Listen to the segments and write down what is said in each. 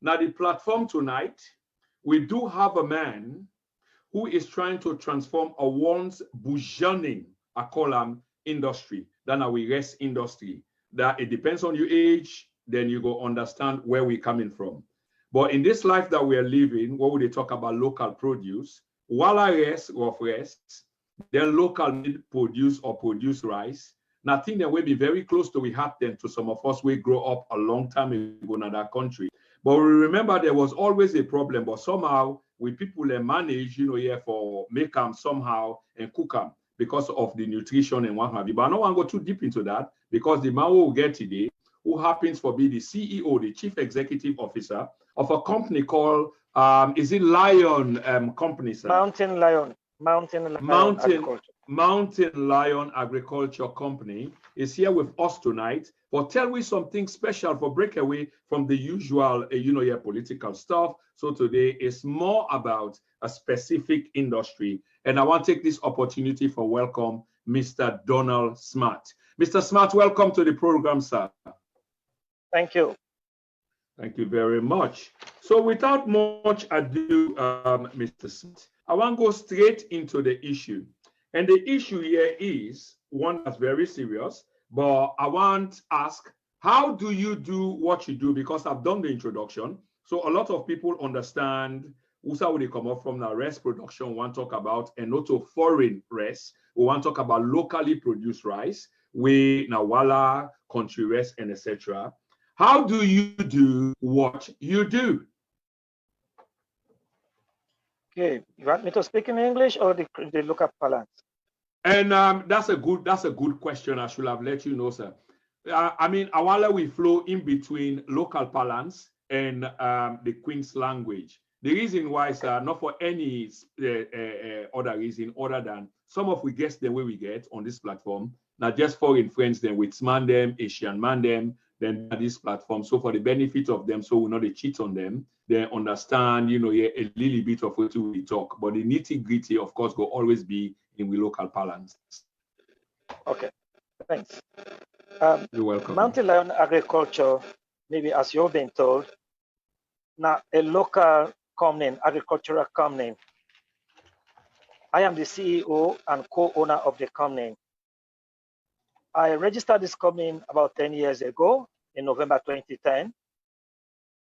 Now, the platform tonight, we do have a man who is trying to transform a once burgeoning, I call him, industry, than our rest industry. That it depends on your age, then you go understand where we're coming from. But in this life that we are living, what would they talk about local produce? While I rest, rough rest, then local meat produce or produce rice. Nothing that will be very close to we happen to some of us we grow up a long time ago in that country. But we remember there was always a problem, but somehow we people manage, here for make them somehow and cook them because of the nutrition and what have you. But I don't want to go too deep into that because the man who will get today, who happens to be the CEO, the Chief Executive Officer of a company called, is it Lion Company, sir? Mountain Lion Agriculture Company is here with us tonight. But tell me something special for breakaway from the usual, your political stuff. So today is more about a specific industry. And I want to take this opportunity for welcome Mr. Donald Smart. Mr. Smart, welcome to the program, sir. Thank you. Thank you very much. So without much ado, Mr. Smith, I want to go straight into the issue. And the issue here is one that's very serious, but I want to ask, how do you do what you do? Because I've done the introduction. So a lot of people understand where they come up from the rice production we want to talk about, and not to foreign rice. We want to talk about locally produced rice, we Nawala, country rice, and etc. How do you do what you do? Okay, you want me to speak in English or the local parlance? And that's a good question. I should have let you know, sir. I mean, Awala we flow in between local parlance and the Queen's language. The reason why, sir, not for any other reason other than some of we guess the way we get on this platform, not just foreign friends, then with man them, Asian man them, then this platform. So for the benefit of them, so we know they cheat on them, they understand, a little bit of what we talk. But the nitty-gritty, of course, will always be in the local parlance. Okay, thanks. You're welcome. Mountain Lion Agriculture, maybe as you've been told, now a local company, agricultural company. I am the CEO and co-owner of the company. I registered this company about 10 years ago in November 2010,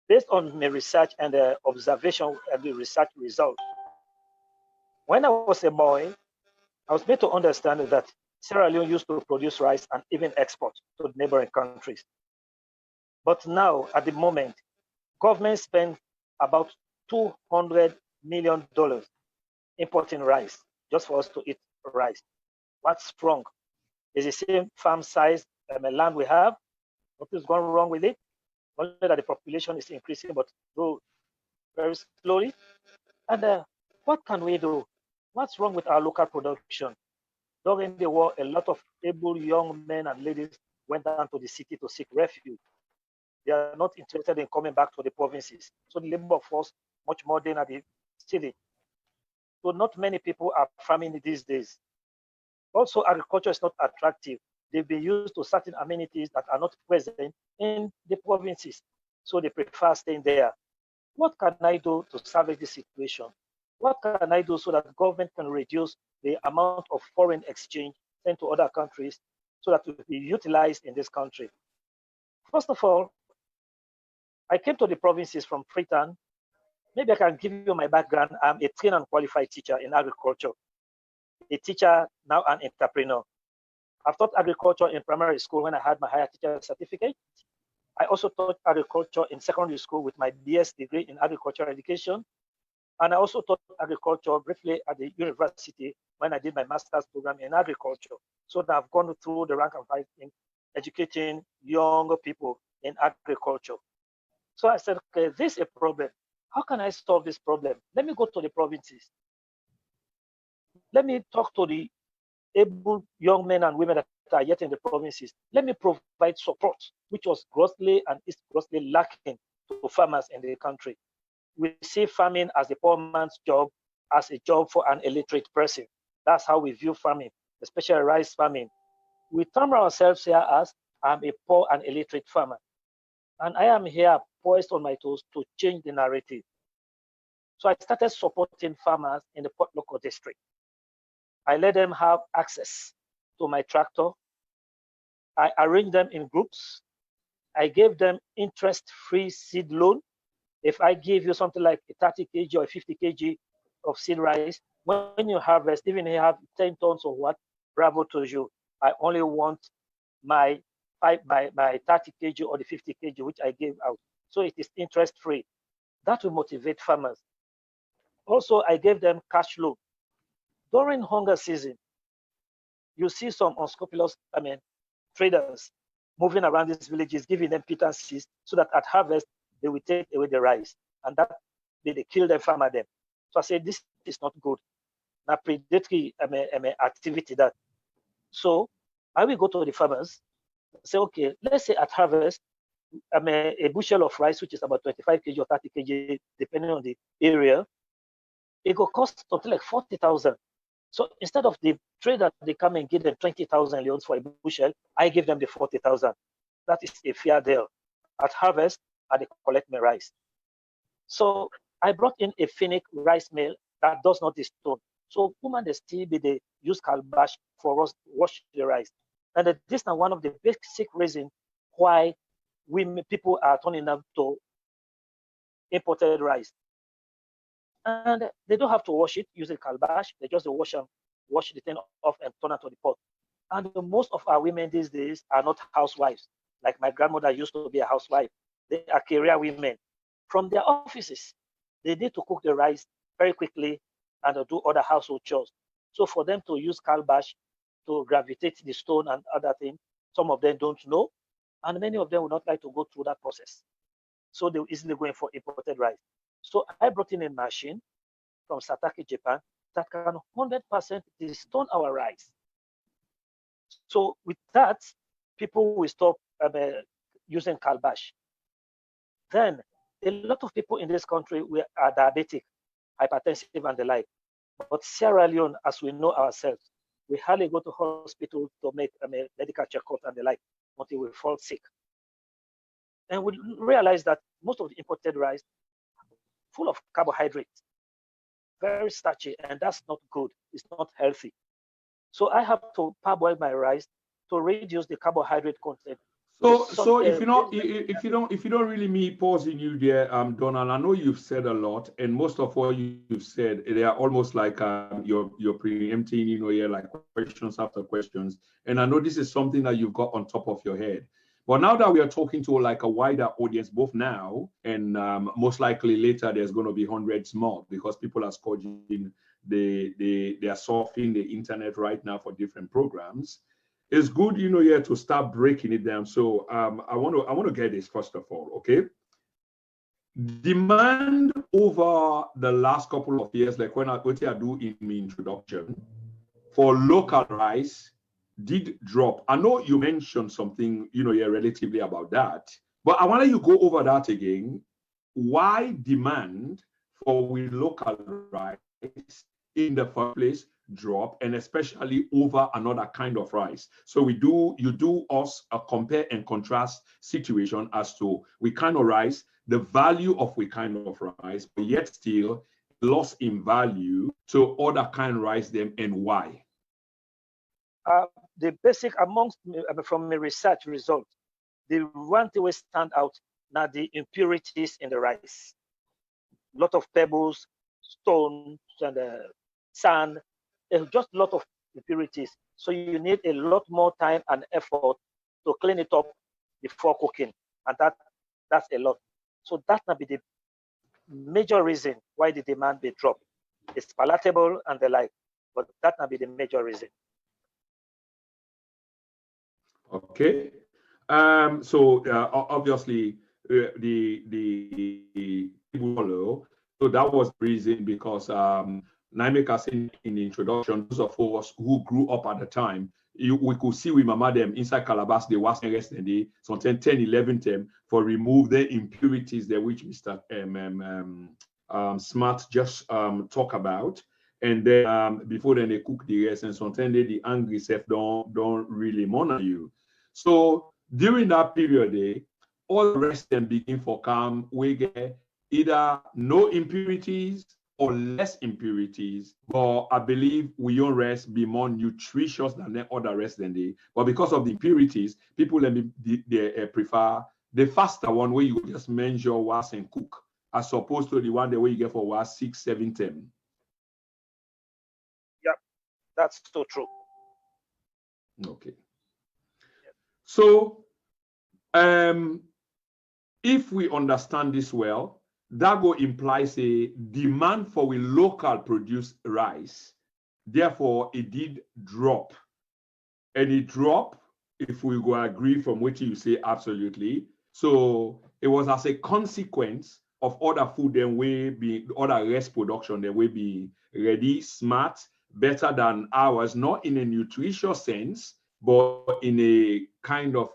based on my research and the observation and the research result. When I was a boy, I was made to understand that Sierra Leone used to produce rice and even export to neighboring countries. But now, at the moment, government spends about $200 million importing rice just for us to eat rice. What's wrong? It's the same farm size land we have. Nothing's gone wrong with it. Only that the population is increasing, but go very slowly. And what can we do? What's wrong with our local production? During the war, a lot of able young men and ladies went down to the city to seek refuge. They are not interested in coming back to the provinces. So the labor force much more than at the city. So not many people are farming these days. Also, agriculture is not attractive. They've been used to certain amenities that are not present in the provinces. So they prefer staying there. What can I do to salvage this situation? What can I do so that the government can reduce the amount of foreign exchange sent to other countries so that it will be utilized in this country? First of all, I came to the provinces from Freetown. Maybe I can give you my background. I'm a trained and qualified teacher in agriculture. A teacher, now an entrepreneur. I've taught agriculture in primary school when I had my higher teacher certificate. I also taught agriculture in secondary school with my BS degree in agricultural education. And I also taught agriculture briefly at the university when I did my master's program in agriculture. So that I've gone through the rank and file in educating young people in agriculture. So I said, okay, this is a problem. How can I solve this problem? Let me go to the provinces. Let me talk to the able young men and women that are yet in the provinces. Let me provide support, which was grossly and is grossly lacking to farmers in the country. We see farming as a poor man's job, as a job for an illiterate person. That's how we view farming, especially rice farming. We term ourselves here as I'm a poor and illiterate farmer. And I am here poised on my toes to change the narrative. So I started supporting farmers in the Port Local district. I let them have access to my tractor. I arranged them in groups. I gave them interest-free seed loan. If I give you something like a 30 kg or 50 kg of seed rice, when you harvest, even if you have 10 tons or what, bravo to you. I only want my 30 kg or the 50 kg, which I gave out. So it is interest-free. That will motivate farmers. Also, I gave them cash loan. During hunger season, you see some unscrupulous, traders moving around these villages, giving them pittances so that at harvest, they will take away the rice. And that they kill the farmer them. So I said, this is not good. Now, predatory activity that. So I will go to the farmers, say, okay, let's say at harvest, a bushel of rice, which is about 25 kg or 30 kg, depending on the area, it will cost something like 40,000. So instead of the trader, they come and give them 20,000 leons for a bushel, I give them the 40,000. That is a fair deal. At harvest, I collect my rice. So I brought in a Finnic rice mill that does not distone. So woman, they still be they use calabash for us wash the rice. And this is one of the basic reasons why people are turning up to imported rice. And they don't have to wash it using calabash. They just wash the thing off and turn it to the pot. And most of our women these days are not housewives. Like my grandmother used to be a housewife. They are career women. From their offices, they need to cook the rice very quickly and do other household chores. So for them to use calabash to gravitate the stone and other things, some of them don't know. And many of them would not like to go through that process. So they're easily going for imported rice. So I brought in a machine from Satake, Japan, that can 100% distone our rice. So with that, people will stop using calabash. Then a lot of people in this country are diabetic, hypertensive, and the like. But Sierra Leone, as we know ourselves, we hardly go to hospital to make medical checkup and the like until we fall sick. And we realize that most of the imported rice full of carbohydrates, very starchy, and that's not good. It's not healthy. So I have to parboil my rice to reduce the carbohydrate content. So if you don't really me pausing you there, Donald, I know you've said a lot, and most of what you've said, they are almost like you're preempting, like questions after questions. And I know this is something that you've got on top of your head. But now that we are talking to like a wider audience, both now and most likely later, there's going to be hundreds more because people are scourging, they are surfing the internet right now for different programs. It's good, here to start breaking it down. So I want to get this first of all, okay? Demand over the last couple of years, like what I do in my introduction, for local rice did drop. I know you mentioned something, relatively about that, but I want you to go over that again. Why demand for local rice in the first place drop, and especially over another kind of rice? So you do us a compare and contrast situation as to we kind of rice, the value of we kind of rice, but yet still lost in value to other kind of rice them, and why? The basic amongst from my research result, the one thing will stand out now the impurities in the rice. A lot of pebbles, stones, and sand. There's just a lot of impurities. So you need a lot more time and effort to clean it up before cooking, and that's a lot. So that might be the major reason why the demand may drop. It's palatable and the like, but that might be the major reason. Okay. So obviously the so that was the reason because Naimeka said in the introduction, those of us who grew up at the time, we could see with Mama them inside Calabash, they was yesterday, sometimes 10, 11 them for remove the impurities there, which Mr. Smart just talk about. And then before then they cook the rest, and sometimes the angry self don't really monitor you. So during that period, all the rest then begin for calm. We get either no impurities or less impurities, but I believe we own rest be more nutritious than the other rest than they. But because of the impurities, people they prefer the faster one where you just measure was and cook, as opposed to the one the way you get for was 6, 7, 10. Yeah, that's so true. Okay. So if we understand this well, that go implies a demand for a local produced rice. Therefore, it did drop. And it dropped, if we go agree from what you say, absolutely. So it was as a consequence of other food than we be, other rest production that we be ready, smart, better than ours, not in a nutritious sense, but in a kind of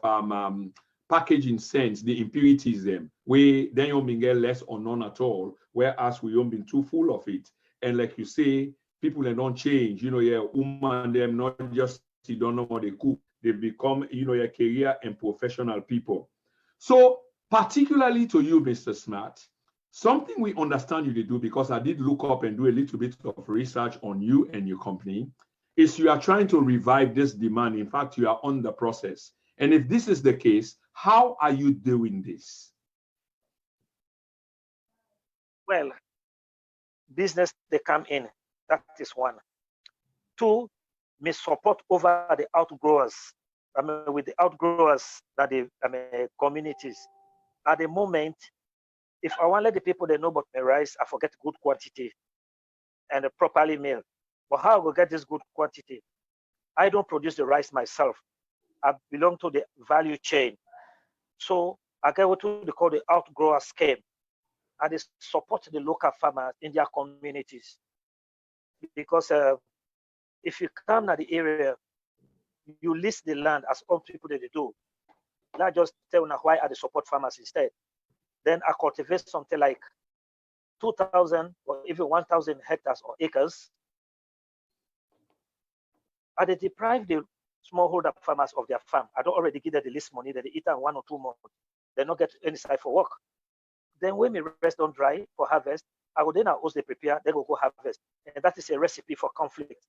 packaging sense, the impurities them. We then you get less or none at all, whereas we don't been too full of it. And like you say, people they don't change, yeah, woman them not just you don't know what they cook, they become, your career and professional people. So particularly to you, Mr. Smart, something we understand you to do, because I did look up and do a little bit of research on you and your company, is you are trying to revive this demand. In fact, you are on the process. And if this is the case, how are you doing this? Well, business, they come in. That is one. Two, may support over the outgrowers. With the outgrowers that the communities. At the moment, if I want to let the people they know about my rice, I forget good quantity and properly milled. But how I will get this good quantity? I don't produce the rice myself. I belong to the value chain. So I get what they call the outgrower scheme. And they support the local farmers in their communities. Because if you come to the area, you list the land as all people that they do. Not just tell them why are they support farmers instead. Then I cultivate something like 2,000 or even 1,000 hectares or acres. And they deprive the smallholder farmers of their farm. I don't already give them the least money that they eat in 1 or 2 months. They don't get any side for work. Then when my rest don't dry for harvest, I will then host they prepare, then we'll go harvest. And that is a recipe for conflict.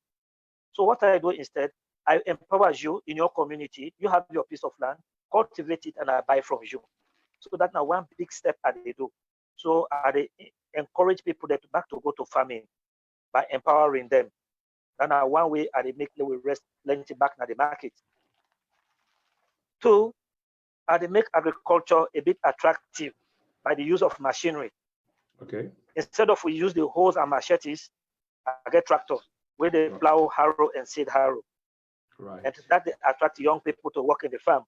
So what I do instead, I empower you in your community. You have your piece of land, cultivate it, and I buy from you. So that's now one big step I do. So I encourage people that back to go to farming by empowering them. That's now one way I make them rest plenty back in the market. Two, I make agriculture a bit attractive by the use of machinery. Okay. Instead of we use the hoes and machetes, I get tractors where they plow, harrow, and seed harrow. Right. And that they attract young people to work in the farm.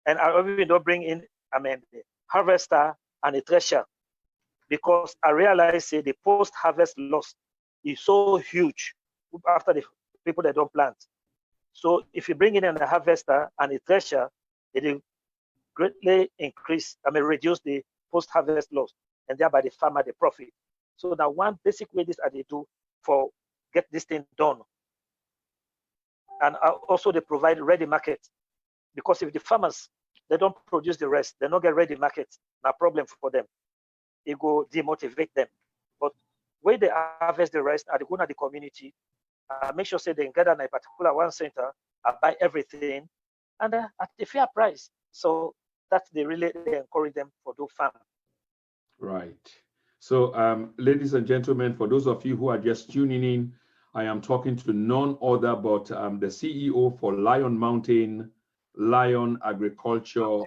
And I even don't bring in, the harvester and the thresher, because I realize the post-harvest loss is so huge after the people that don't plant. So if you bring in a harvester and a thresher, it will greatly reduce the post-harvest loss, and thereby the farmer the profit. So now one basic way this I do for get this thing done. And also they provide ready market, because if the farmers they don't produce the rest, they don't get ready market, no problem for them. It go demotivate them. But when they harvest the rest, I go to the community, I make sure say they gather in a particular one center, I buy everything, and at a fair price. So that's they encourage them for do farm. Right. So, ladies and gentlemen, for those of you who are just tuning in, I am talking to none other but the CEO for Lion Mountain Lion Agriculture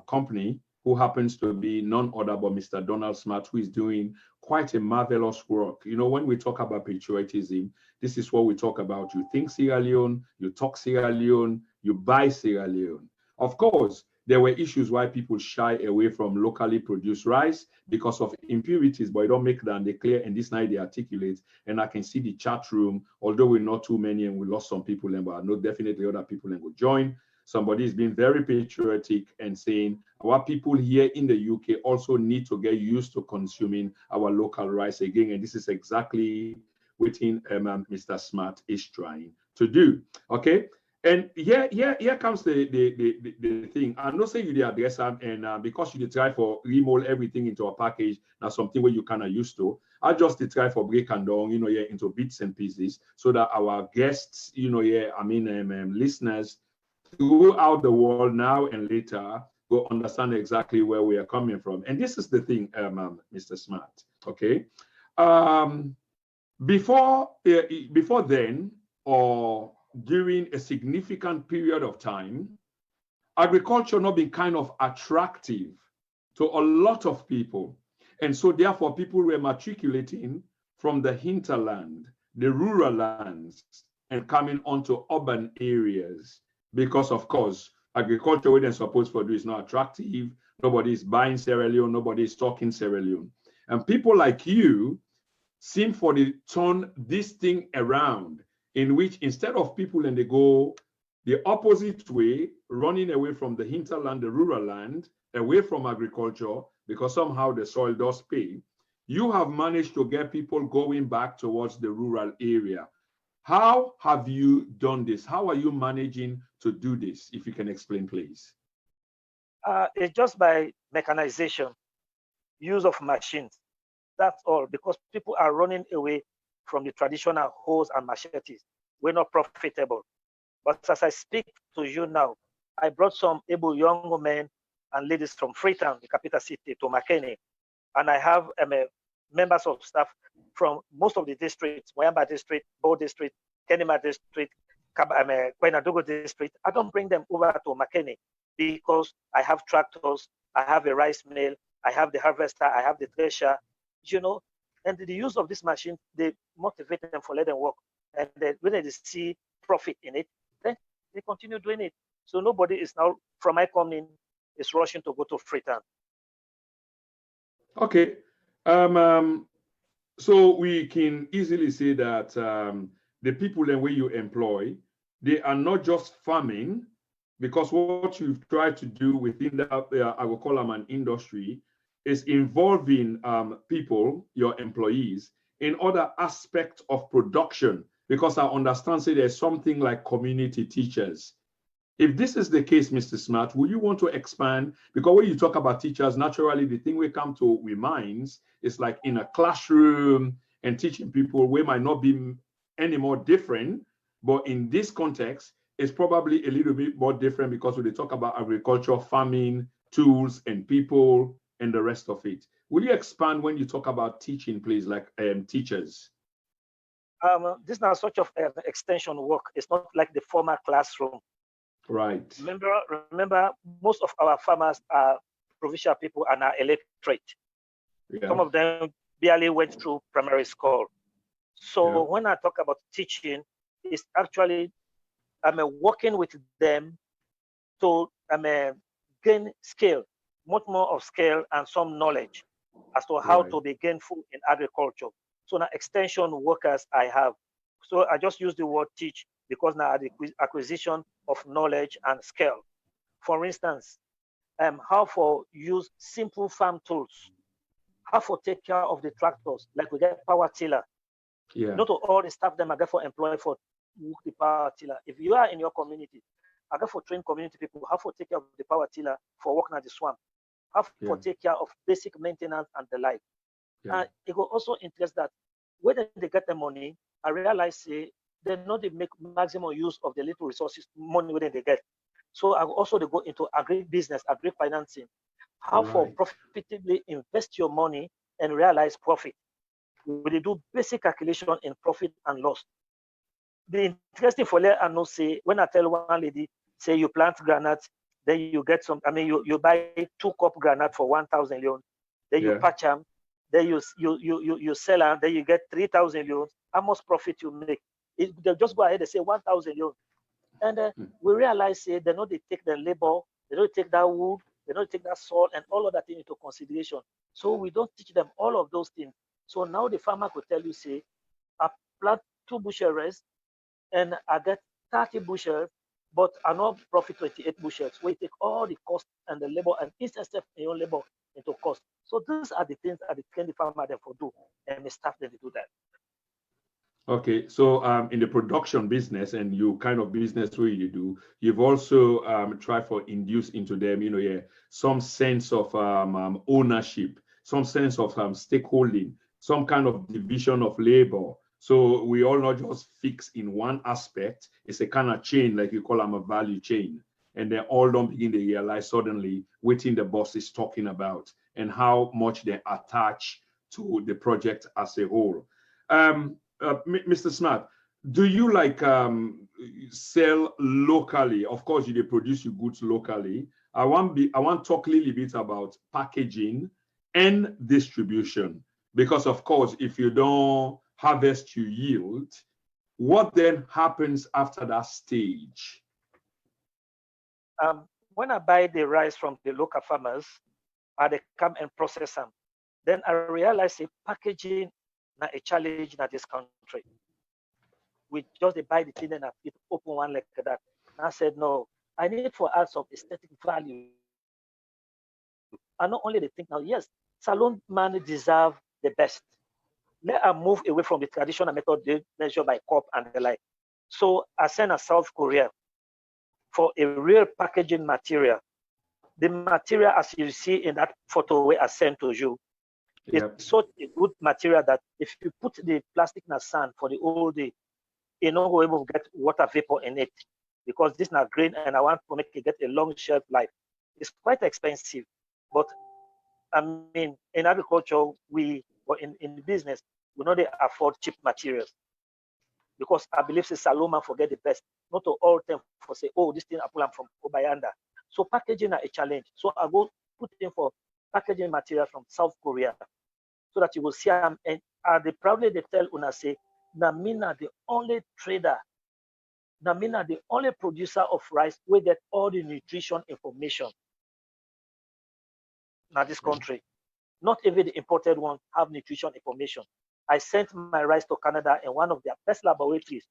Company, who happens to be none other but Mr. Donald Smart, who is doing quite a marvelous work. You know, when we talk about patriotism, this is what we talk about. You think Sierra Leone, you talk Sierra Leone, you buy Sierra Leone. Of course, there were issues why people shy away from locally produced rice because of impurities, but I don't make them clear, and this night they articulate. And I can see the chat room, although we're not too many and we lost some people, but I know definitely other people will join. Somebody is being very patriotic and saying our people here in the UK also need to get used to consuming our local rice again. And this is exactly what Mr. Smart is trying to do. Okay. And here comes the thing. I know say you the address and because you try for remold everything into a package, now something where you kind of used to. I just try for break and down, into bits and pieces so that our guests, listeners throughout the world now and later will understand exactly where we are coming from. And this is the thing, Mr. Smart. Okay. Um, before then, or during a significant period of time, agriculture not been kind of attractive to a lot of people. And so therefore people were matriculating from the hinterland, the rural lands, and coming onto urban areas. Because of course, agriculture we they're supposed to do is not attractive. Nobody is buying Sierra Leone, nobody is talking Sierra Leone. And people like you seem for the turn this thing around, in which instead of people and they go the opposite way, running away from the hinterland, the rural land, away from agriculture, because somehow the soil does pay, you have managed to get people going back towards the rural area. How have you done this? How are you managing to do this? If you can explain, please. It's just by mechanization, use of machines. That's all, because people are running away from the traditional hoes and machetes. We're not profitable. But as I speak to you now, I brought some able young men and ladies from Freetown, the capital city, to Makeni. And I have members of staff from most of the districts, Moyamba district, Bo district, Kenema district, Kwenadogo district. I don't bring them over to Makeni because I have tractors, I have a rice mill, I have the harvester, I have the thresher, and the use of this machine, they motivate them for let them work. And then when they see profit in it, then they continue doing it. So nobody is now, from my coming, is rushing to go to Freetown. Okay. So we can easily say that the people and where you employ, they are not just farming, because what you've tried to do within the I will call them an industry, is involving people, your employees, in other aspects of production. Because I understand, say there's something like community teachers. If this is the case, Mr. Smart, will you want to expand? Because when you talk about teachers, naturally, the thing we come to with minds is like in a classroom and teaching people, we might not be any more different. But in this context, it's probably a little bit more different because when they talk about agriculture, farming, tools, and people, and the rest of it. Will you expand when you talk about teaching, please, like teachers? This is now such of extension work. It's not like the former classroom. Right. Remember, most of our farmers are provincial people and are illiterate. Yeah. Some of them barely went through primary school. So when I talk about teaching, it's actually working with them to gain skill, much more of skill and some knowledge as to how to be gainful in agriculture. So now extension workers I have. So I just use the word teach because now the acquisition of knowledge and skill. For instance, how for use simple farm tools, how for take care of the tractors, like we get power tiller. Yeah. Not all the staff them I get for employ for the power tiller. If you are in your community, I get for train community people, how for take care of the power tiller for working at the swamp, how for take care of basic maintenance and the like. Yeah. And it will also interest that when they get the money, I realize they not they make maximum use of the little resources, money when they get. So I also they go into agri-business, agri-financing, how for profitably invest your money and realize profit. When they do basic calculation in profit and loss. The interesting for let I know say when I tell one lady, say you plant granite, then you get some, you buy 2 cup granite for 1,000 leon, then you patch them, then you sell them, then you get 3,000 leon. How much profit you make? They'll just go ahead and say 1,000 leon. And we realize they don't take the labor, they don't take that wood, they don't take that salt and all of that thing into consideration. So we don't teach them all of those things. So now the farmer could tell you, say, I plant 2 bushels and I get 30 bushels, but I not profit 28 bushels. We take all the cost and the labor and instead in your labor into cost. So these are the things that the farmer them for do, and we staff them to do that. Okay, so in the production business and you kind of business where you do, you've also tried for induce into them, yeah, some sense of ownership, some sense of stakeholding, some kind of division of labor. So we all not just fix in one aspect. It's a kind of chain, like you call them a value chain. And then all don't begin to realize suddenly what the boss is talking about and how much they attach to the project as a whole. Mr. Smart, do you like sell locally? Of course, you they produce your goods locally. I want to talk a little bit about packaging and distribution because, of course, if you don't harvest your yield, what then happens after that stage? When I buy the rice from the local farmers, they come and process them. Then I realize the packaging na a challenge in this country. We just buy the thing and it open one like that. And I said, no, I need for add some aesthetic value. And not only the thing now, yes, salon man deserve the best. Let us move away from the traditional method they measure by cup and the like. So I sent a South Korea for a real packaging material. The material, as you see in that photo where I sent to you, Yep. it's such a good material that if you put the plastic in the sand for the whole day, you're not going to get water vapor in it because this is not green and I want to make it get a long shelf life. It's quite expensive, but I mean, in agriculture, or in business, we know they afford cheap materials because I believe the Saloma forget the best, not to all them for say, oh, this thing I pull them from Obayanda. So packaging are a challenge. So I go put in for packaging material from South Korea so that you will see them. And they proudly they tell Una say, Namina the only trader, Namina the only producer of rice we get all the nutrition information. Now this country, not even the imported one have nutrition information. I sent my rice to Canada and one of their best laboratories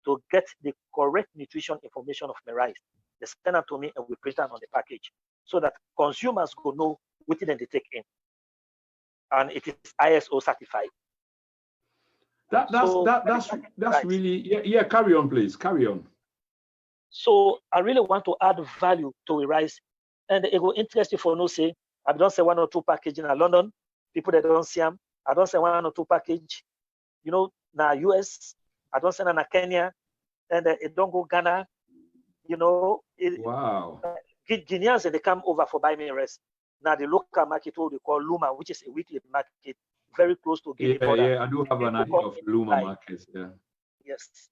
to get the correct nutrition information of my rice. They send it to me and we print it on the package so that consumers go know what they take in. And it is ISO certified. That's really yeah, carry on, please. Carry on. So I really want to add value to the rice. And it will interest you for no say. I don't say 1 or 2 package in London. People that don't see them. I don't say 1 or 2 package. You know, now US, I don't say na Kenya, and it don't go Ghana. You know, Wow. Guineans they come over for buy me rice. Now the local market, what they call Luma, which is a weekly market, very close to Guinea border. Yeah, I do have an idea of Luma markets. Yeah. Yes.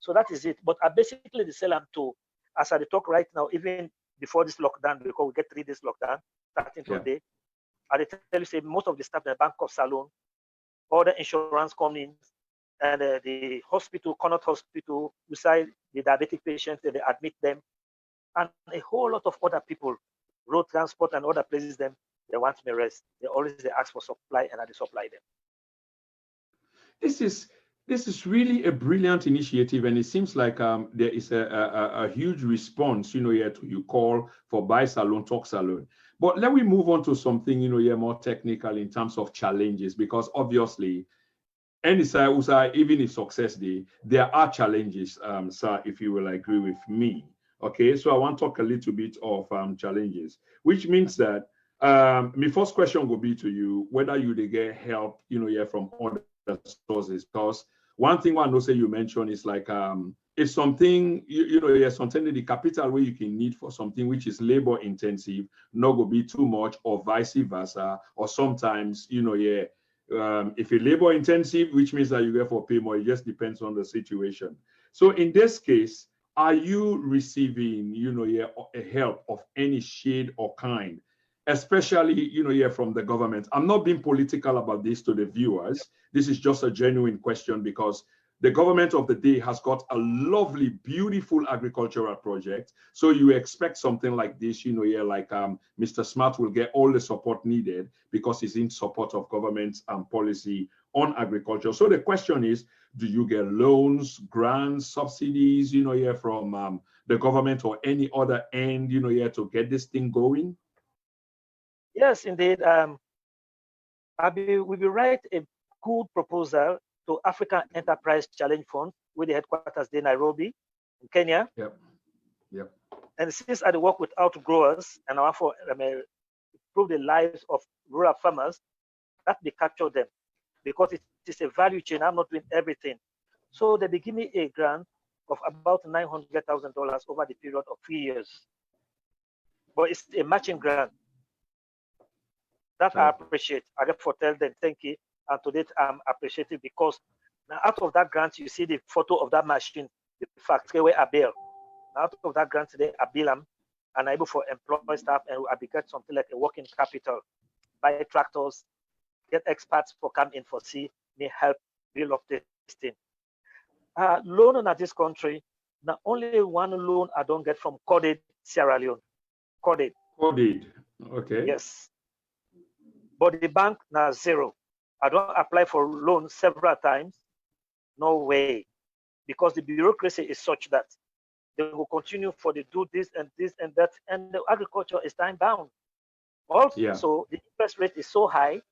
So that is it. But I basically sell them to, as I talk right now, even before this lockdown, because we get 3 days lockdown starting today. I tell you, say most of the staff in the Bank of Salon, all the insurance companies, and the hospital, Connaught Hospital, beside the diabetic patients, they admit them, and a whole lot of other people, road transport and other places, them they want me rest. They always they ask for supply, and I supply them. This is really a brilliant initiative, and it seems like there is a huge response, here to your call for buy salon, talk salon. But let me move on to something, here more technical in terms of challenges, because obviously, even if success day, there are challenges, sir, if you will agree with me. Okay, so I want to talk a little bit of challenges, which means that my first question will be to you whether you get help, from other sources, because one thing I know say you mentioned is like if something something that the capital where you can need for something which is labor intensive not go be too much or vice versa, or sometimes if it's labor intensive, which means that you get for pay more, it just depends on the situation. So in this case, are you receiving a help of any shade or kind, especially from the government? I'm not being political about this to the viewers. This is just a genuine question because the government of the day has got a lovely, beautiful agricultural project. So you expect something like this, like Mr. Smart will get all the support needed because he's in support of government policy on agriculture. So the question is, do you get loans, grants, subsidies, from the government or any other end, to get this thing going? Yes, indeed. We will write a good proposal to African Enterprise Challenge Fund, with the headquarters in Nairobi, in Kenya. Yep. Yep. And since I work with outgrowers and I want to improve the lives of rural farmers, that they capture them because it is a value chain. I'm not doing everything. So they give me a grant of about $900,000 over the period of 3 years. But it's a matching grant. That I appreciate. I therefore tell them thank you. And to date, I'm appreciative because now out of that grant, you see the photo of that machine, the factory where I build. Out of that grant today, I bill them and I'm able to employ staff and I get something like a working capital, buy tractors, get experts for come in for see me help build up this thing. Loan in this country, now only one loan I don't get from Coded, Sierra Leone. Coded. Coded. Okay. Yes. But the bank now zero. I don't apply for loans several times. No way. Because the bureaucracy is such that they will continue for the do this and that, and the agriculture is time bound. Also, the interest rate is so high,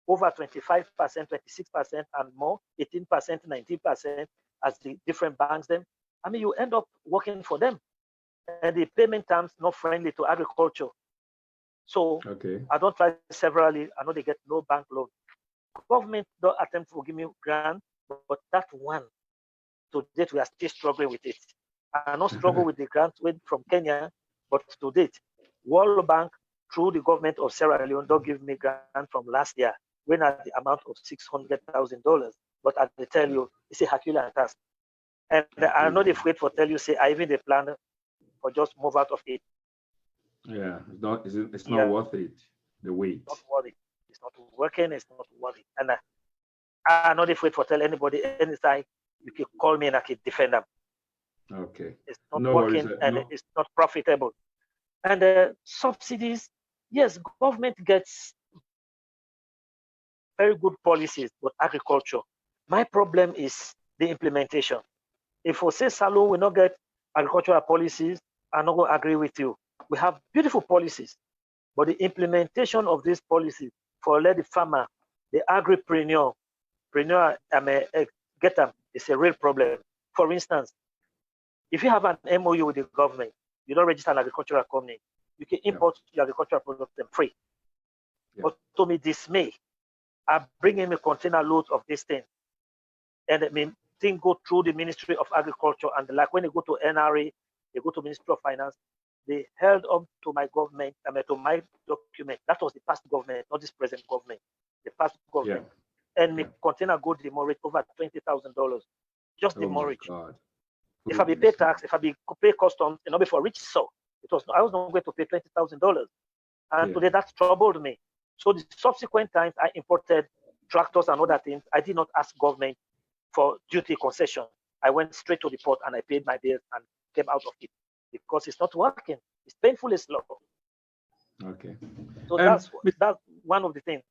over 25%, 26% and more, 18%, 19%, as the different banks them. I mean, you end up working for them, and the payment terms not friendly to agriculture. So I don't try severally. I know they get no bank loan. Government don't attempt to give me grant, but that one, to date, we are still struggling with it. I not struggle with the grant from Kenya, but to date, World Bank, through the government of Sierra Leone, don't give me grant from last year, when at the amount of $600,000. But I tell you, it's a Herculean task. And I'm not afraid for tell you, say, I even the plan for just move out of it. Yeah, it's not worth it, the wait. It's not worth it. It's not working, it's not worth it. And I'm not afraid for tell anybody anytime, you can call me and I can defend them. Okay. It's not working and it's not profitable. And subsidies, yes, government gets very good policies with agriculture. My problem is the implementation. If we say Salone will not get agricultural policies, I'm not going to agree with you. We have beautiful policies, but the implementation of these policies for let the farmer, the agripreneur, get them, it's a real problem. For instance, if you have an MOU with the government, you don't register an agricultural company, you can import your agricultural products and free. But to me, dismay, I bring in a container load of this thing, and I mean, thing go through the Ministry of Agriculture, and like when they go to NRA, they go to Ministry of Finance, they held up to my government, to my document. That was the past government, not this present government, the past government. And my container go demurrage over $20,000, just demurrage. If I be pay tax, if I be pay customs, and not before rich so, I was not going to pay $20,000, and today that's troubled me. So the subsequent times I imported tractors and other things, I did not ask government for duty concession. I went straight to the port and I paid my bills and came out of it because it's not working. It's painfully slow. Okay. So that's one of the things.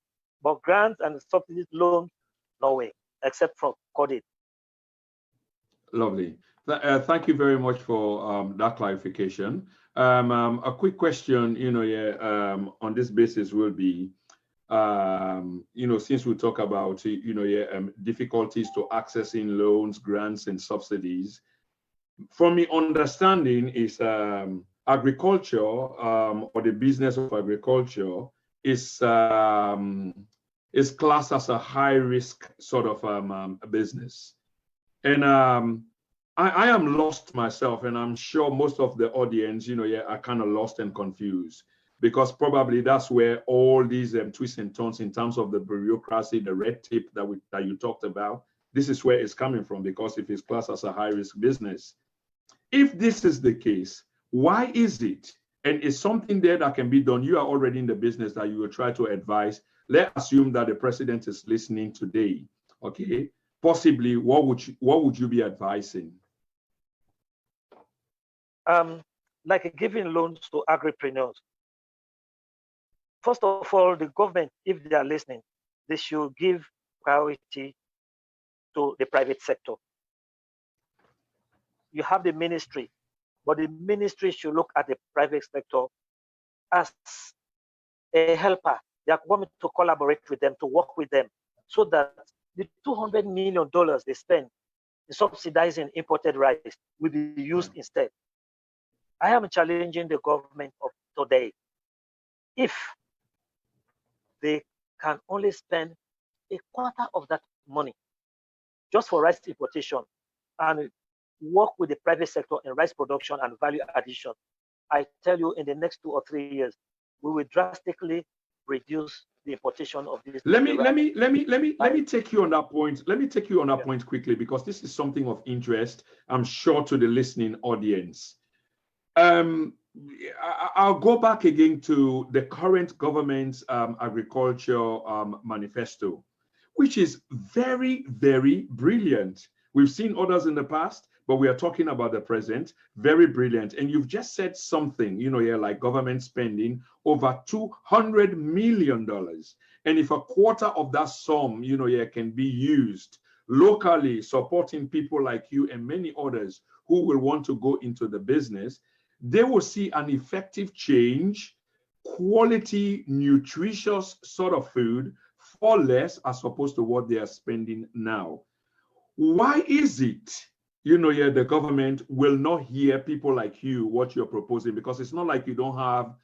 But grants and subsidies, loans, no way, except from Coded. Lovely. Thank you very much for that clarification. A quick question, on this basis will be, since we talk about, difficulties to accessing loans, grants, and subsidies, from my understanding is agriculture or the business of agriculture is classed as a high-risk sort of business. And I am lost myself, and I'm sure most of the audience, are kind of lost and confused, because probably that's where all these twists and turns in terms of the bureaucracy, the red tape that you talked about, this is where it's coming from, because if it's classed as a high-risk business. If this is the case, why is it? And is something there that can be done? You are already in the business that you will try to advise. Let's assume that the president is listening today, okay? Possibly, what would you be advising? Like giving loans to agripreneurs. First of all, the government, if they are listening, they should give priority to the private sector. You have the ministry, but the ministry should look at the private sector as a helper. They are going to collaborate with them, to work with them, so that the $200 million they spend in subsidizing imported rice will be used instead. I am challenging the government of today. If they can only spend a quarter of that money just for rice importation and work with the private sector in rice production and value addition, I tell you, in the next 2 or 3 years, we will drastically reduce the importation of this. Let me take you on that point. Let me take you on that point quickly, because this is something of interest, I'm sure, to the listening audience. I'll go back again to the current government's agriculture manifesto, which is very, very brilliant. We've seen others in the past, but we are talking about the present. Very brilliant. And you've just said something, like government spending over $200 million. And if a quarter of that sum, can be used locally, supporting people like you and many others who will want to go into the business, they will see an effective change, quality, nutritious sort of food for less as opposed to what they are spending now. Why is it, the government will not hear people like you, what you're proposing? Because it's not like you don't have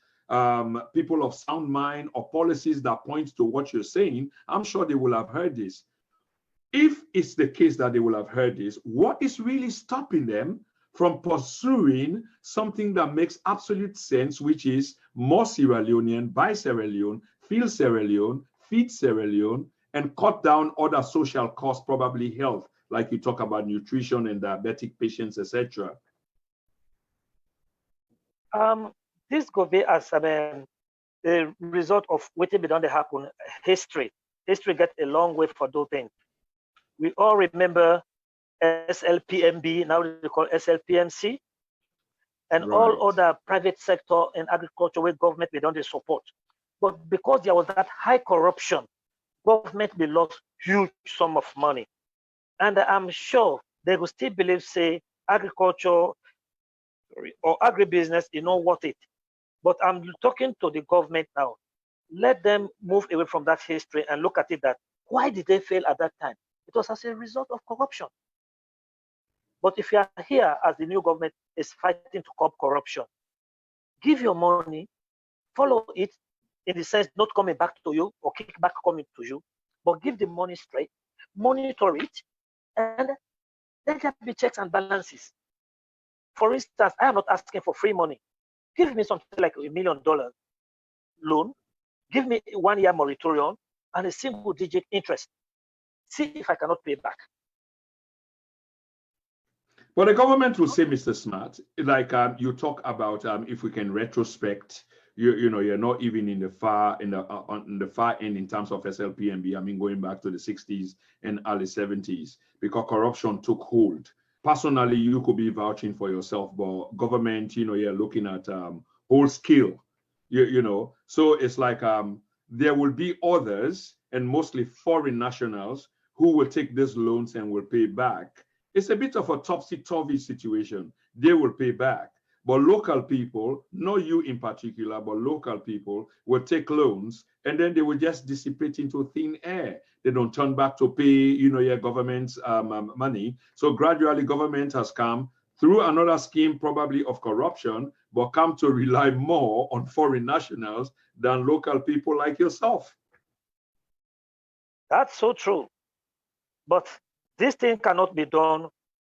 people of sound mind or policies that point to what you're saying. I'm sure they will have heard this. If it's the case that they will have heard this, what is really stopping them from pursuing something that makes absolute sense, which is more Sierra Leonean, buy Sierra Leone, feel Sierra Leone, feed Sierra Leone, and cut down other social costs, probably health, like you talk about nutrition and diabetic patients, etc. This could be as a result of what be done to happen. History get a long way for those things. We all remember SLPMB, now they call SLPMC, and all other private sector and agriculture where government we don't support. But because there was that high corruption, government we lost huge sum of money. And I'm sure they will still believe, say, agriculture or agribusiness is not worth it. But I'm talking to the government now. Let them move away from that history and look at it that, why did they fail at that time? It was as a result of corruption. But if you are here as the new government is fighting to curb corruption, give your money, follow it, in the sense not coming back to you or kickback coming to you, but give the money straight, monitor it, and then there be checks and balances. For instance, I am not asking for free money. Give me something like $1 million loan, give me 1 year moratorium and a single digit interest. See if I cannot pay back. But the government will say, Mr. Smart, like you talk about, if we can retrospect, you're not even in the far on the far end in terms of SLPMB. I mean, going back to the 60s and early 70s, because corruption took hold. Personally, you could be vouching for yourself, but government, you're looking at whole scale, So it's like there will be others, and mostly foreign nationals, who will take these loans and will pay back. It's a bit of a topsy-turvy situation. They will pay back. But local people, not you in particular, but local people will take loans and then they will just dissipate into thin air. They don't turn back to pay, your government's money. So gradually government has come through another scheme, probably of corruption, but come to rely more on foreign nationals than local people like yourself. That's so true. But this thing cannot be done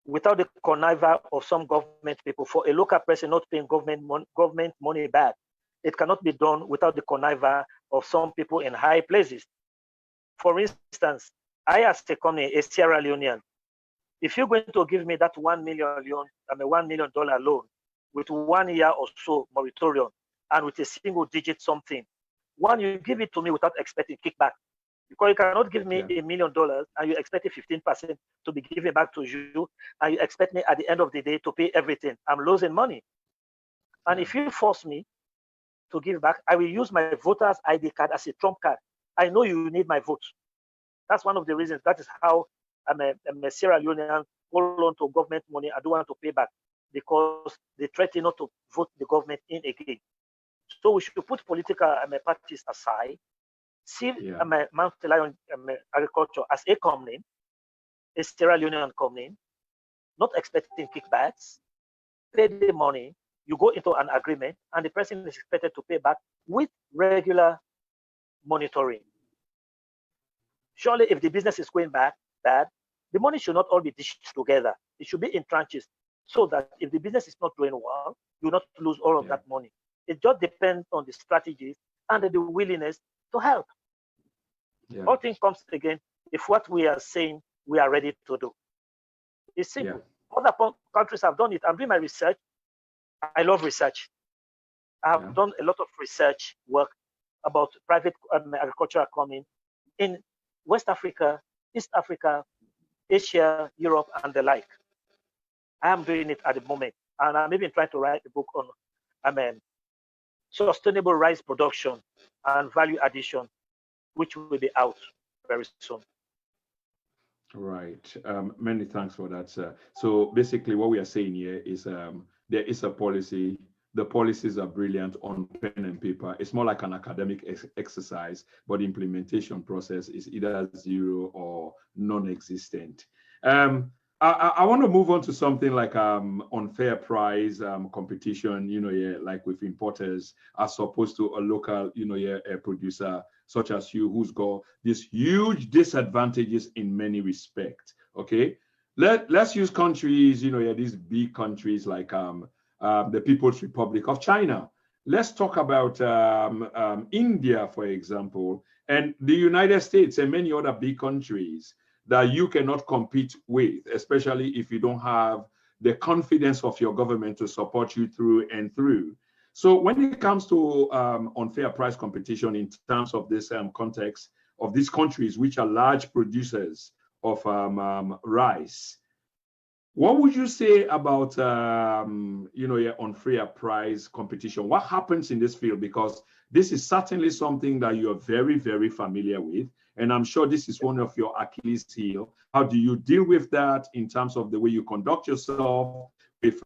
without the conniver of some government people. For a local person not paying government money back, it cannot be done without the conniver of some people in high places. For instance, I as a company, a Sierra Leonean, if you're going to give me that $1 million loan with 1 year or so moratorium and with a single digit something, one, you give it to me without expecting kickback. Because you cannot give me $1 million and you expect 15% to be given back to you, and you expect me at the end of the day to pay everything. I'm losing money. And if you force me to give back, I will use my voter's ID card as a trump card. I know you need my vote. That's one of the reasons. That is how I'm a Sierra Leonean, hold on to government money. I don't want to pay back because they threaten not to vote the government in again. So we should put political parties aside see Mount Lion Agriculture as a company, a Sierra Leonean company, not expecting kickbacks, pay the money, you go into an agreement, and the person is expected to pay back with regular monitoring. Surely, if the business is going bad, the money should not all be dished together. It should be in tranches, so that if the business is not doing well, you will not lose all of that money. It just depends on the strategies and the willingness to help. All things comes again if what we are saying we are ready to do. It's simple. Other countries have done it. I'm doing my research. I love research. I've done a lot of research work about private agricultural economy in West Africa, East Africa, Asia, Europe, and the like. I am doing it at the moment, and I'm even trying to write a book on sustainable rice production and value addition, which will be out very soon. Right. Many thanks for that, sir. So basically what we are saying here is there is a policy. The policies are brilliant on pen and paper. It's more like an academic exercise, but the implementation process is either zero or non-existent. I want to move on to something like unfair price competition, like with importers, as opposed to a local, a producer such as you, who's got these huge disadvantages in many respects. Okay, let's use countries, these big countries like the People's Republic of China. Let's talk about India, for example, and the United States and many other big countries that you cannot compete with, especially if you don't have the confidence of your government to support you through and through. So when it comes to unfair price competition in terms of this context of these countries, which are large producers of rice, what would you say about unfair price competition? What happens in this field? Because this is certainly something that you're very, very familiar with. And I'm sure this is one of your Achilles heel. How do you deal with that in terms of the way you conduct yourself with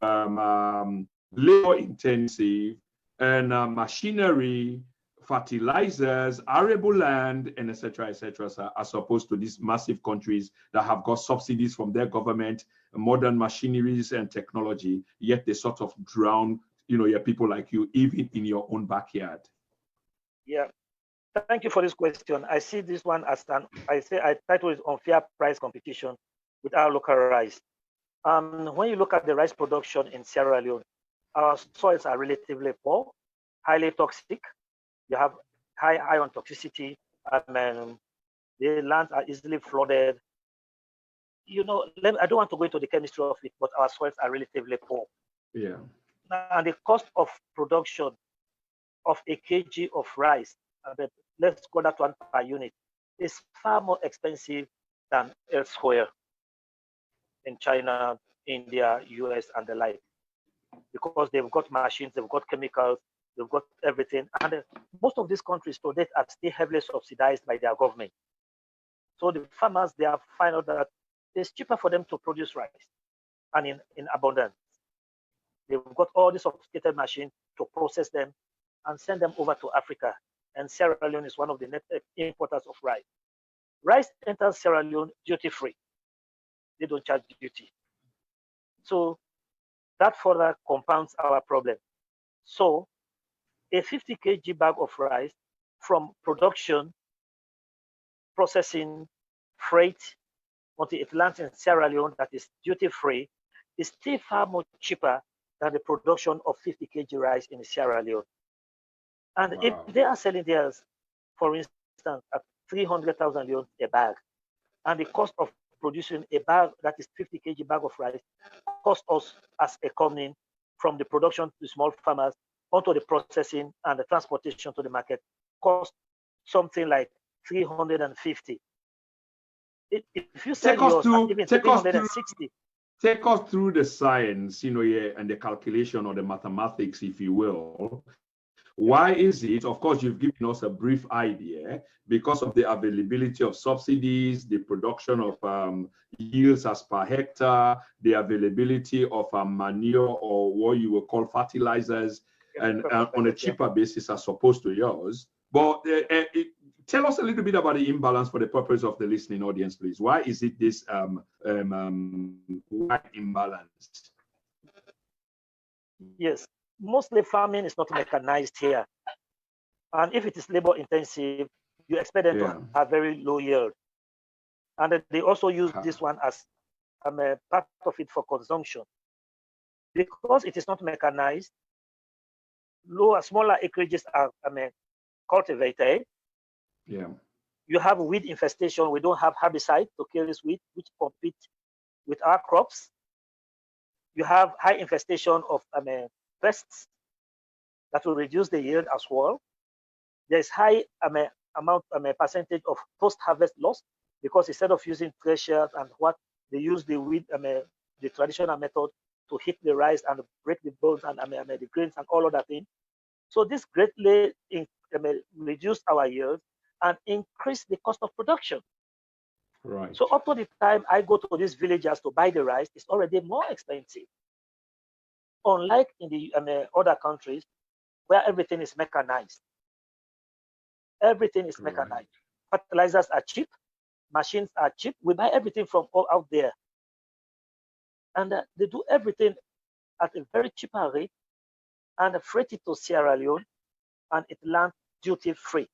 labor intensive and machinery, fertilizers, arable land, and et cetera, as opposed to these massive countries that have got subsidies from their government, modern machineries and technology, yet they sort of drown, people like you, even in your own backyard? Yeah. Thank you for this question. I see this one as I title it unfair price competition with our local rice. When you look at the rice production in Sierra Leone, our soils are relatively poor, highly toxic. You have high iron toxicity. The lands are easily flooded. I don't want to go into the chemistry of it, but our soils are relatively poor. Yeah. And the cost of production of a kg of rice, let's call that one per unit, is far more expensive than elsewhere in China, India, US, and the like, because they've got machines, they've got chemicals, they've got everything. And most of these countries to date are still heavily subsidized by their government. So the farmers, they have found out that it's cheaper for them to produce rice and in abundance. They've got all these sophisticated machines to process them and send them over to Africa. And Sierra Leone is one of the net importers of rice. Rice enters Sierra Leone duty-free. They don't charge duty. So that further compounds our problem. So a 50 kg bag of rice from production, processing, freight, until it lands in Sierra Leone that is duty-free, is still far more cheaper than the production of 50 kg rice in Sierra Leone. And if they are selling theirs, for instance, at 300,000 leones a bag, and the cost of producing a bag that is 50 kg bag of rice cost us as a company, from the production to small farmers onto the processing and the transportation to the market, cost something like 350. If you sell yours at even 360. Take us through the science, and the calculation or the mathematics, if you will. Why is it? Of course, you've given us a brief idea because of the availability of subsidies, the production of yields as per hectare, the availability of manure or what you will call fertilizers, and on a cheaper basis as opposed to yours. But tell us a little bit about the imbalance for the purpose of the listening audience, please. Why is it this why imbalance? Yes, mostly farming is not mechanized here. And if it is labor intensive, you expect them to have very low yield. And they also use this one as a part of it for consumption. Because it is not mechanized, smaller acreages are cultivated. Yeah. You have weed infestation. We don't have herbicide to kill this weed, which compete with our crops. You have high infestation of pests that will reduce the yield as well. There's high percentage of post-harvest loss because instead of using threshers and what they use the weed, the traditional method to hit the rice and break the bones and the grains and all of that thing. So this greatly reduced our yield and increase the cost of production. Right. So up to the time I go to these villages to buy the rice, it's already more expensive. Unlike in the other countries where everything is mechanized. Everything is mechanized. Right. Fertilizers are cheap. Machines are cheap. We buy everything from all out there. And they do everything at a very cheaper rate and freight it to Sierra Leone and it lands duty free.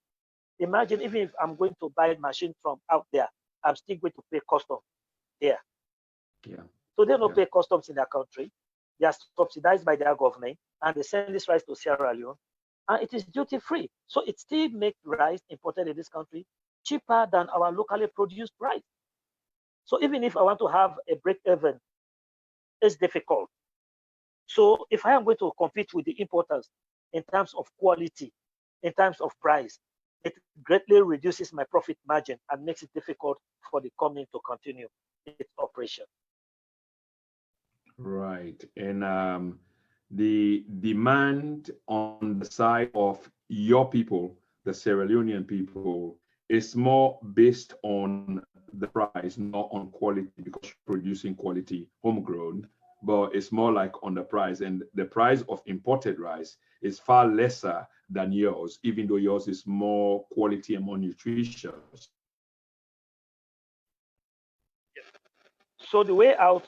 Imagine even if I'm going to buy a machine from out there, I'm still going to pay customs there. Yeah. So they don't pay customs in their country. They are subsidized by their government and they send this rice to Sierra Leone and it is duty free. So it still makes rice imported in this country cheaper than our locally produced rice. So even if I want to have a break even, it's difficult. So if I am going to compete with the importers in terms of quality, in terms of price, it greatly reduces my profit margin and makes it difficult for the company to continue its operation. Right. And the demand on the side of your people, the Sierra Leonean people, is more based on the price, not on quality, because you're producing quality homegrown, but it's more like on the price. And the price of imported rice is far lesser than yours, even though yours is more quality and more nutritious. So the way out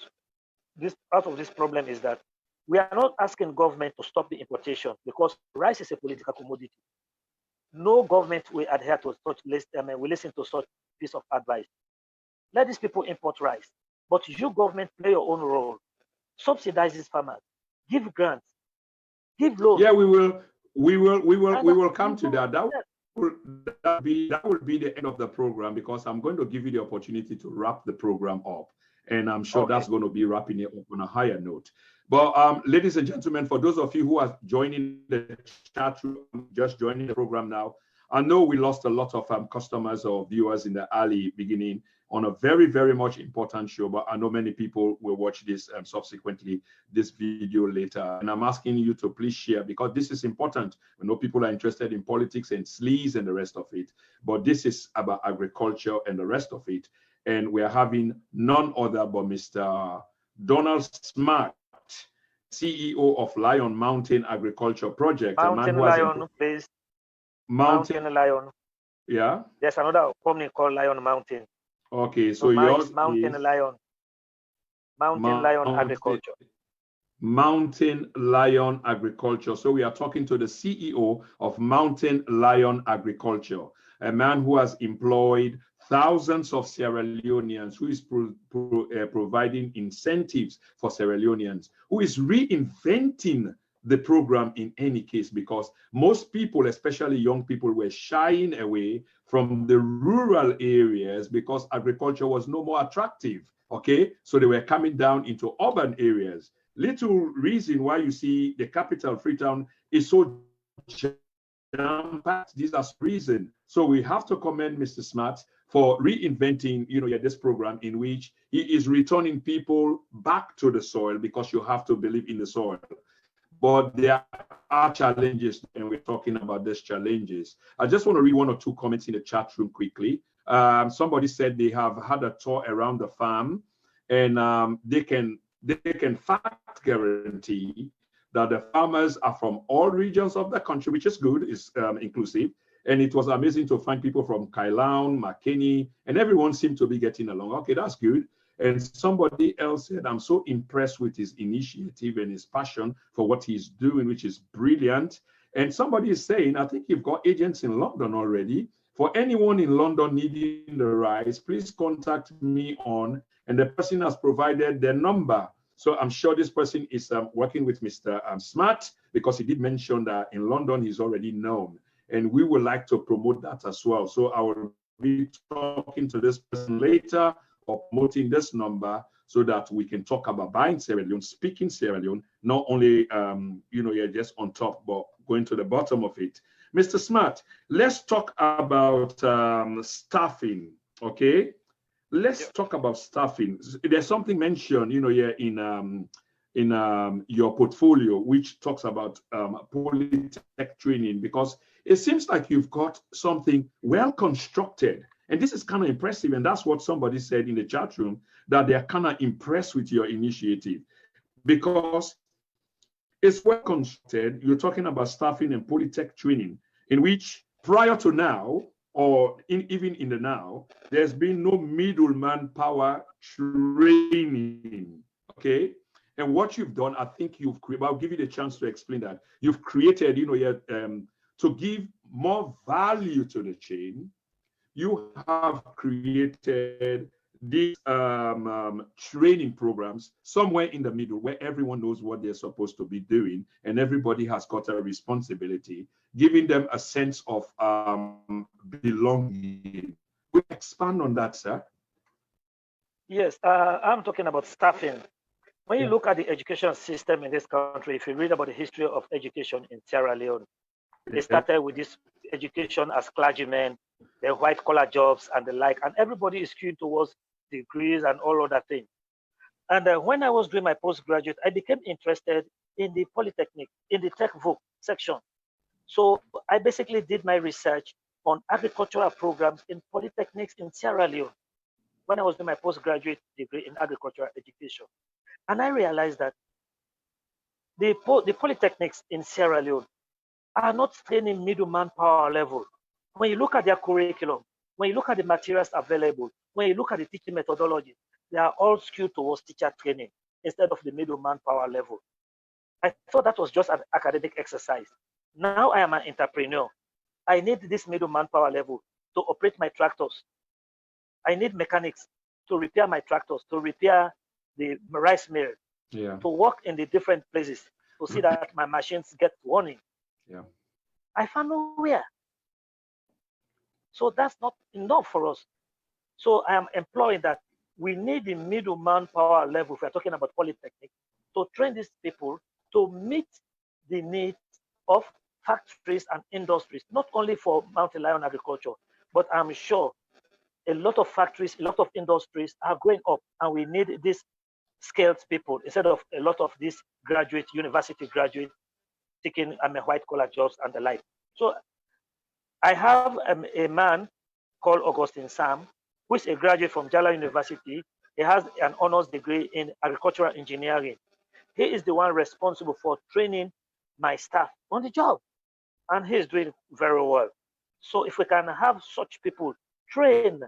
of this problem is that we are not asking government to stop the importation because rice is a political commodity. No government will adhere to such list. We listen to such piece of advice. Let these people import rice, but you government play your own role. Subsidize these farmers, give grants, give loans. Yeah, we will come to that. That will be the end of the program because I'm going to give you the opportunity to wrap the program up. And I'm sure that's going to be wrapping it up on a higher note. But ladies and gentlemen, for those of you who are joining the chat room, just joining the program now, I know we lost a lot of customers or viewers in the early beginning on a very, very much important show, but I know many people will watch this subsequently, this video later. And I'm asking you to please share because this is important. I know people are interested in politics and sleaze and the rest of it, but this is about agriculture and the rest of it. And we are having none other but Mr. Donald Smart, CEO of Lion Mountain Agriculture Project. Mountain Lion, please. Mountain Lion. Yeah. There's another company called Lion Mountain. Okay, so yours Mountain Lion. Mountain Lion Agriculture. Mountain Lion Agriculture. So we are talking to the CEO of Mountain Lion Agriculture, a man who has employed thousands of Sierra Leoneans, who is providing incentives for Sierra Leoneans, who is reinventing the program in any case, because most people, especially young people, were shying away from the rural areas because agriculture was no more attractive. Okay, so they were coming down into urban areas. Little reason why you see the capital, Freetown, is so jam-packed. These are reasons. So we have to commend Mr. Smart for reinventing, this program in which he is returning people back to the soil because you have to believe in the soil. But there are challenges, and we're talking about these challenges. I just want to read one or two comments in the chat room quickly. Somebody said they have had a tour around the farm, and they can fact guarantee that the farmers are from all regions of the country, which is good, is inclusive, And it was amazing to find people from Kailaun, McKinney, and everyone seemed to be getting along. Okay, that's good. And somebody else said, I'm so impressed with his initiative and his passion for what he's doing, which is brilliant. And somebody is saying, I think you've got agents in London already. For anyone in London needing the rice, please contact me on, and the person has provided their number. So I'm sure this person is working with Mr. Smart, because he did mention that in London he's already known. And we would like to promote that as well. So I will be talking to this person later, or promoting this number, so that we can talk about buying Sierra Leone, speaking Sierra Leone, not only you're just on top, but going to the bottom of it. Mr. Smart, let's talk about staffing. Okay, let's talk about staffing. There's something mentioned, here in your portfolio, which talks about polytech training, because it seems like you've got something well constructed. And this is kind of impressive. And that's what somebody said in the chat room, that they're kind of impressed with your initiative, because it's well constructed. You're talking about staffing and polytech training, in which prior to now, or even in the now, there's been no middleman power training. Okay. And what you've done, I think I'll give you the chance to explain that. You've created, to give more value to the chain. You have created these training programs somewhere in the middle, where everyone knows what they're supposed to be doing, and everybody has got a responsibility, giving them a sense of belonging. Will you expand on that, sir? Yes, I'm talking about staffing. When you look at the education system in this country, if you read about the history of education in Sierra Leone, they started with this education as clergymen, the white collar jobs and the like, and everybody is skewed towards degrees and all other things. And when I was doing my postgraduate, I became interested in the polytechnic, in the tech voc section. So I basically did my research on agricultural programs in polytechnics in Sierra Leone when I was doing my postgraduate degree in agricultural education. And I realized that the polytechnics in Sierra Leone are not training middle manpower level. When you look at their curriculum, when you look at the materials available, when you look at the teaching methodology, they are all skewed towards teacher training instead of the middle manpower level. I thought that was just an academic exercise. Now I am an entrepreneur. I need this middle manpower level to operate my tractors. I need mechanics to repair my tractors, to repair the rice mill, to work in the different places, to see that my machines get running. I found nowhere. So that's not enough for us. So I am employing that we need the middle manpower level, if we're talking about polytechnic, to train these people to meet the needs of factories and industries, not only for Mountain Lion agriculture, but I'm sure a lot of factories, a lot of industries are growing up, and we need these skilled people instead of a lot of these graduate, university graduates taking white collar jobs and the like. So I have a man called Augustine Sam, who is a graduate from Jala University. He has an honors degree in agricultural engineering. He is the one responsible for training my staff on the job, and he is doing very well. So if we can have such people train,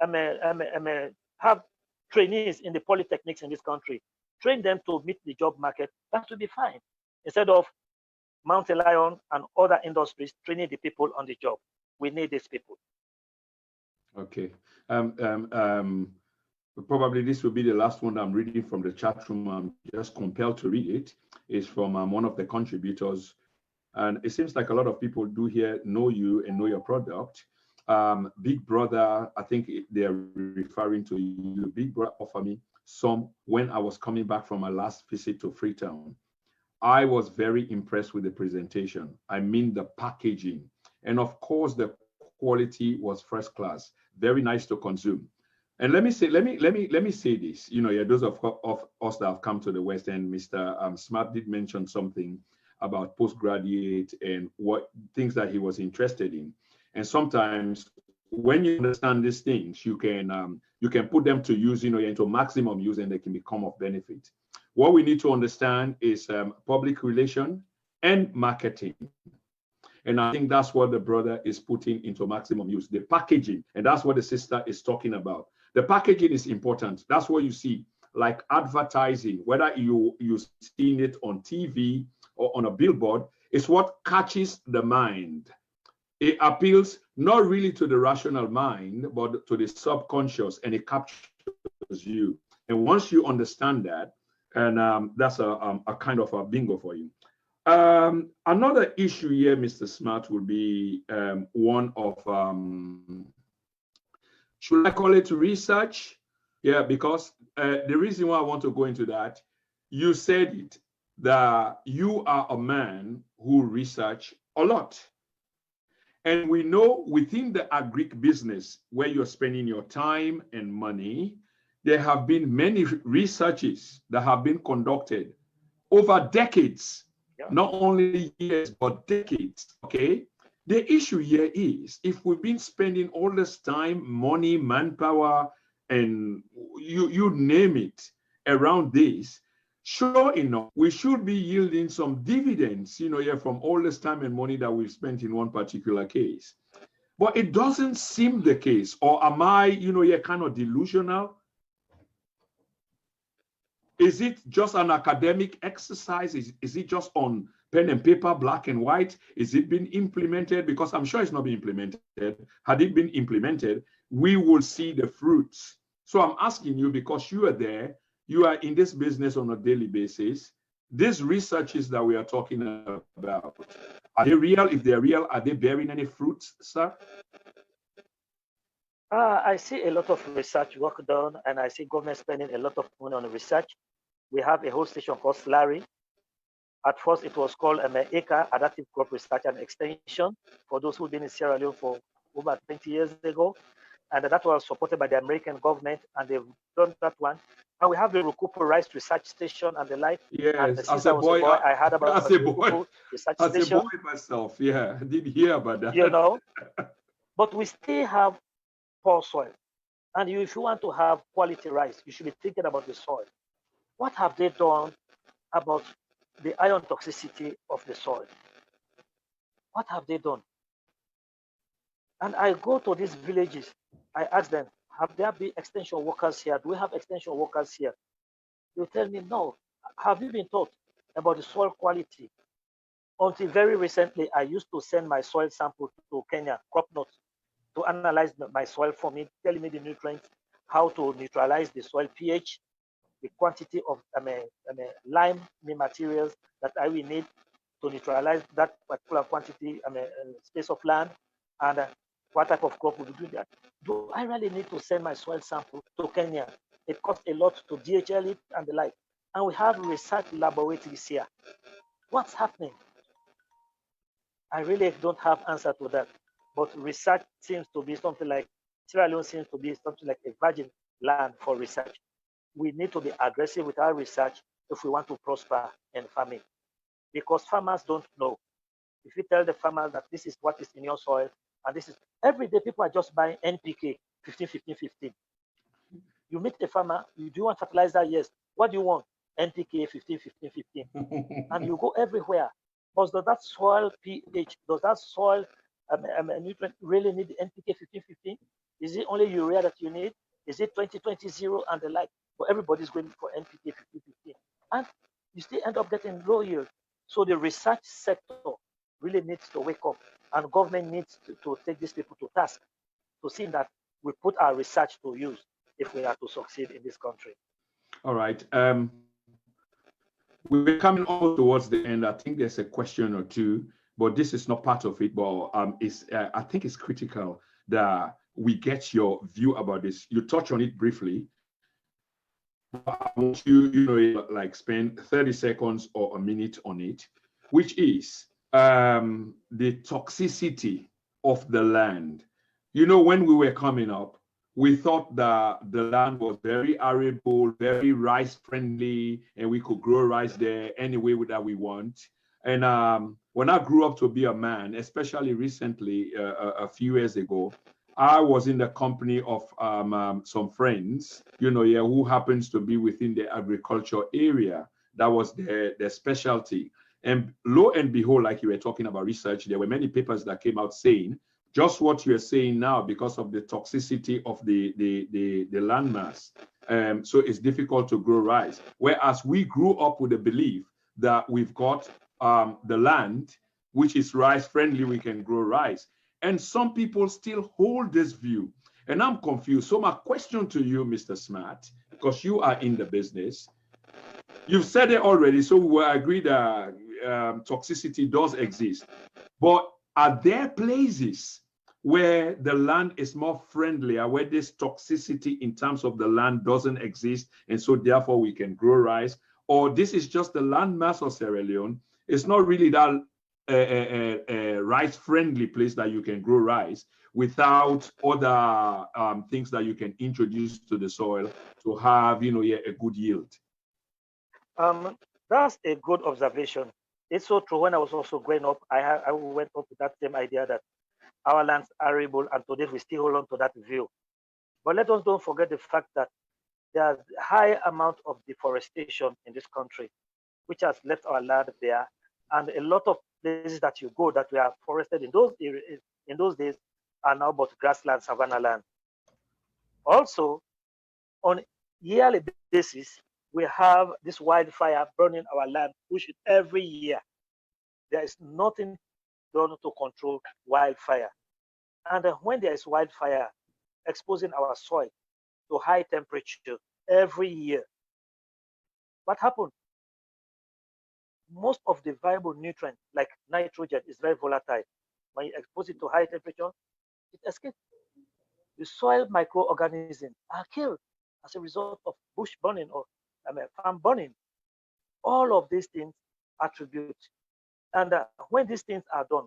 have trainees in the polytechnics in this country, train them to meet the job market, that would be fine. Instead of Mountain Lion and other industries training the people on the job, we need these people. Okay. Probably this will be the last one I'm reading from the chat room. I'm just compelled to read it. It's from one of the contributors. And it seems like a lot of people do here know you and know your product. Big Brother, I think they're referring to you. Big Brother offered me some when I was coming back from my last visit to Freetown. I was very impressed with the presentation. I mean the packaging. And of course, the quality was first class. Very nice to consume. And let me say this, those of us that have come to the West End, Mr. Smart did mention something about postgraduate and what things that he was interested in. And sometimes when you understand these things, you can put them to use, into maximum use, and they can become of benefit. What we need to understand is public relation and marketing. And I think that's what the brother is putting into maximum use, the packaging. And that's what the sister is talking about. The packaging is important. That's what you see, like advertising, whether you're seeing it on TV or on a billboard, it's what catches the mind. It appeals not really to the rational mind, but to the subconscious, and it captures you. And once you understand that, and that's a kind of a bingo for you. Another issue here, Mr. Smart, will be one of, should I call it research? Yeah, because the reason why I want to go into that, you said it, that you are a man who research a lot. And we know within the agric business where you're spending your time and money, there have been many researches that have been conducted over decades, not only years, but decades, okay? The issue here is, if we've been spending all this time, money, manpower, and you name it around this, sure enough, we should be yielding some dividends, from all this time and money that we've spent in one particular case. But it doesn't seem the case. Or am I, kind of delusional? Is it just an academic exercise? Is it just on pen and paper, black and white? Is it been implemented? Because I'm sure it's not been implemented. Had it been implemented, we will see the fruits. So I'm asking you, because you are there, you are in this business on a daily basis. These researches that we are talking about, are they real? If they're real, are they bearing any fruits, sir? I see a lot of research work done, and I see government spending a lot of money on research. We have a whole station called SLARI. At first, it was called ACRE, Adaptive Crop Research and Extension, for those who've been in Sierra Leone for over 20 years ago. And that was supported by the American government, and they've done that one. And we have the Rukupo Rice Research Station and the like. Yes, as a boy, I heard about as a boy, research as station. a boy myself, yeah, I did hear about that. But we still have poor soil. And if you want to have quality rice, you should be thinking about the soil. What have they done about the iron toxicity of the soil? What have they done? And I go to these villages, I ask them, have there been extension workers here? Do we have extension workers here? They tell me, no. Have you been taught about the soil quality? Until very recently, I used to send my soil sample to Kenya, crop notes, to analyze my soil for me, telling me the nutrients, how to neutralize the soil pH, the quantity of lime materials that I will need to neutralize that particular quantity, space of land, and what type of crop will be doing that. Do I really need to send my soil sample to Kenya? It costs a lot to DHL it and the like. And we have research laboratories here. What's happening? I really don't have answer to that. But research seems to be something like, Sierra Leone seems to be something like a virgin land for research. We need to be aggressive with our research if we want to prosper in farming, because farmers don't know. If you tell the farmers that this is what is in your soil, and this is, every day people are just buying NPK 15, 15, 15. You meet the farmer, do you want fertilizer? Yes. What do you want? NPK 15, 15, 15. And you go everywhere. Does that soil pH, does that soil nutrient really need the NPK 15, 15? Is it only urea that you need? Is it 20, 20, 0 and the like? But everybody's going for NPK 15, 15. And you still end up getting low yield. So the research sector really needs to wake up, and government needs to take these people to task to see that we put our research to use if we are to succeed in this country. All right. We're coming all towards the end. I think there's a question or two, but this is not part of it. But I think it's critical that we get your view about this. You touch on it briefly. I want you, like spend 30 seconds or a minute on it, which is the toxicity of the land. When we were coming up, we thought that the land was very arable, very rice friendly, and we could grow rice there any way that we want. And when I grew up to be a man, especially recently, a few years ago, I was in the company of some friends, who happens to be within the agriculture area. That was their specialty. And lo and behold, like you were talking about research, there were many papers that came out saying just what you're saying now because of the toxicity of the landmass. So it's difficult to grow rice. Whereas we grew up with the belief that we've got the land, which is rice friendly, we can grow rice. And some people still hold this view. And I'm confused. So my question to you, Mr. Smart, because you are in the business, you've said it already, so we agree that toxicity does exist. But are there places where the land is more friendlier, where this toxicity in terms of the land doesn't exist, and so therefore we can grow rice? Or this is just the land mass of Sierra Leone? It's not really that rice-friendly place that you can grow rice without other things that you can introduce to the soil to have, a good yield. That's a good observation. It's so true. When I was also growing up, I went up with that same idea that our lands are arable, and today we still hold on to that view. But let us don't forget the fact that there's a high amount of deforestation in this country, which has left our land bare. And a lot of places that you go that we are forested in those days are now but grassland, savanna land. Also, on yearly basis, we have this wildfire burning our land, which every year. There is nothing done to control wildfire. And when there is wildfire exposing our soil to high temperature every year, what happens? Most of the viable nutrients, like nitrogen, is very volatile. When you expose it to high temperature, it escapes. The soil microorganisms are killed as a result of bush burning or farm burning. All of these things attribute. And when these things are done,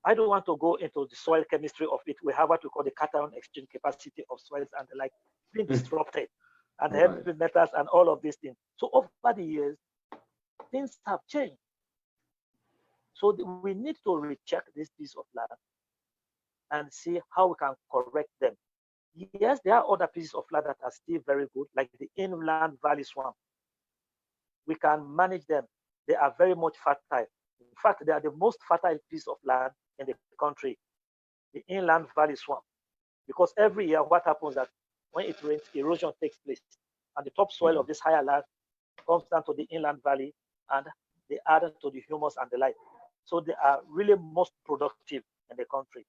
I don't want to go into the soil chemistry of it. We have what we call the cation exchange capacity of soils and the like being disrupted, and the heavy metals and all of these things. So over the years, things have changed. So we need to recheck this piece of land and see how we can correct them. Yes, there are other pieces of land that are still very good, like the inland valley swamp. We can manage them. They are very much fertile. In fact, they are the most fertile piece of land in the country, the inland valley swamp. Because every year, what happens that when it rains, erosion takes place, and the topsoil of this higher land comes down to the inland valley, and they add to the humus and the like. So they are really most productive in the country.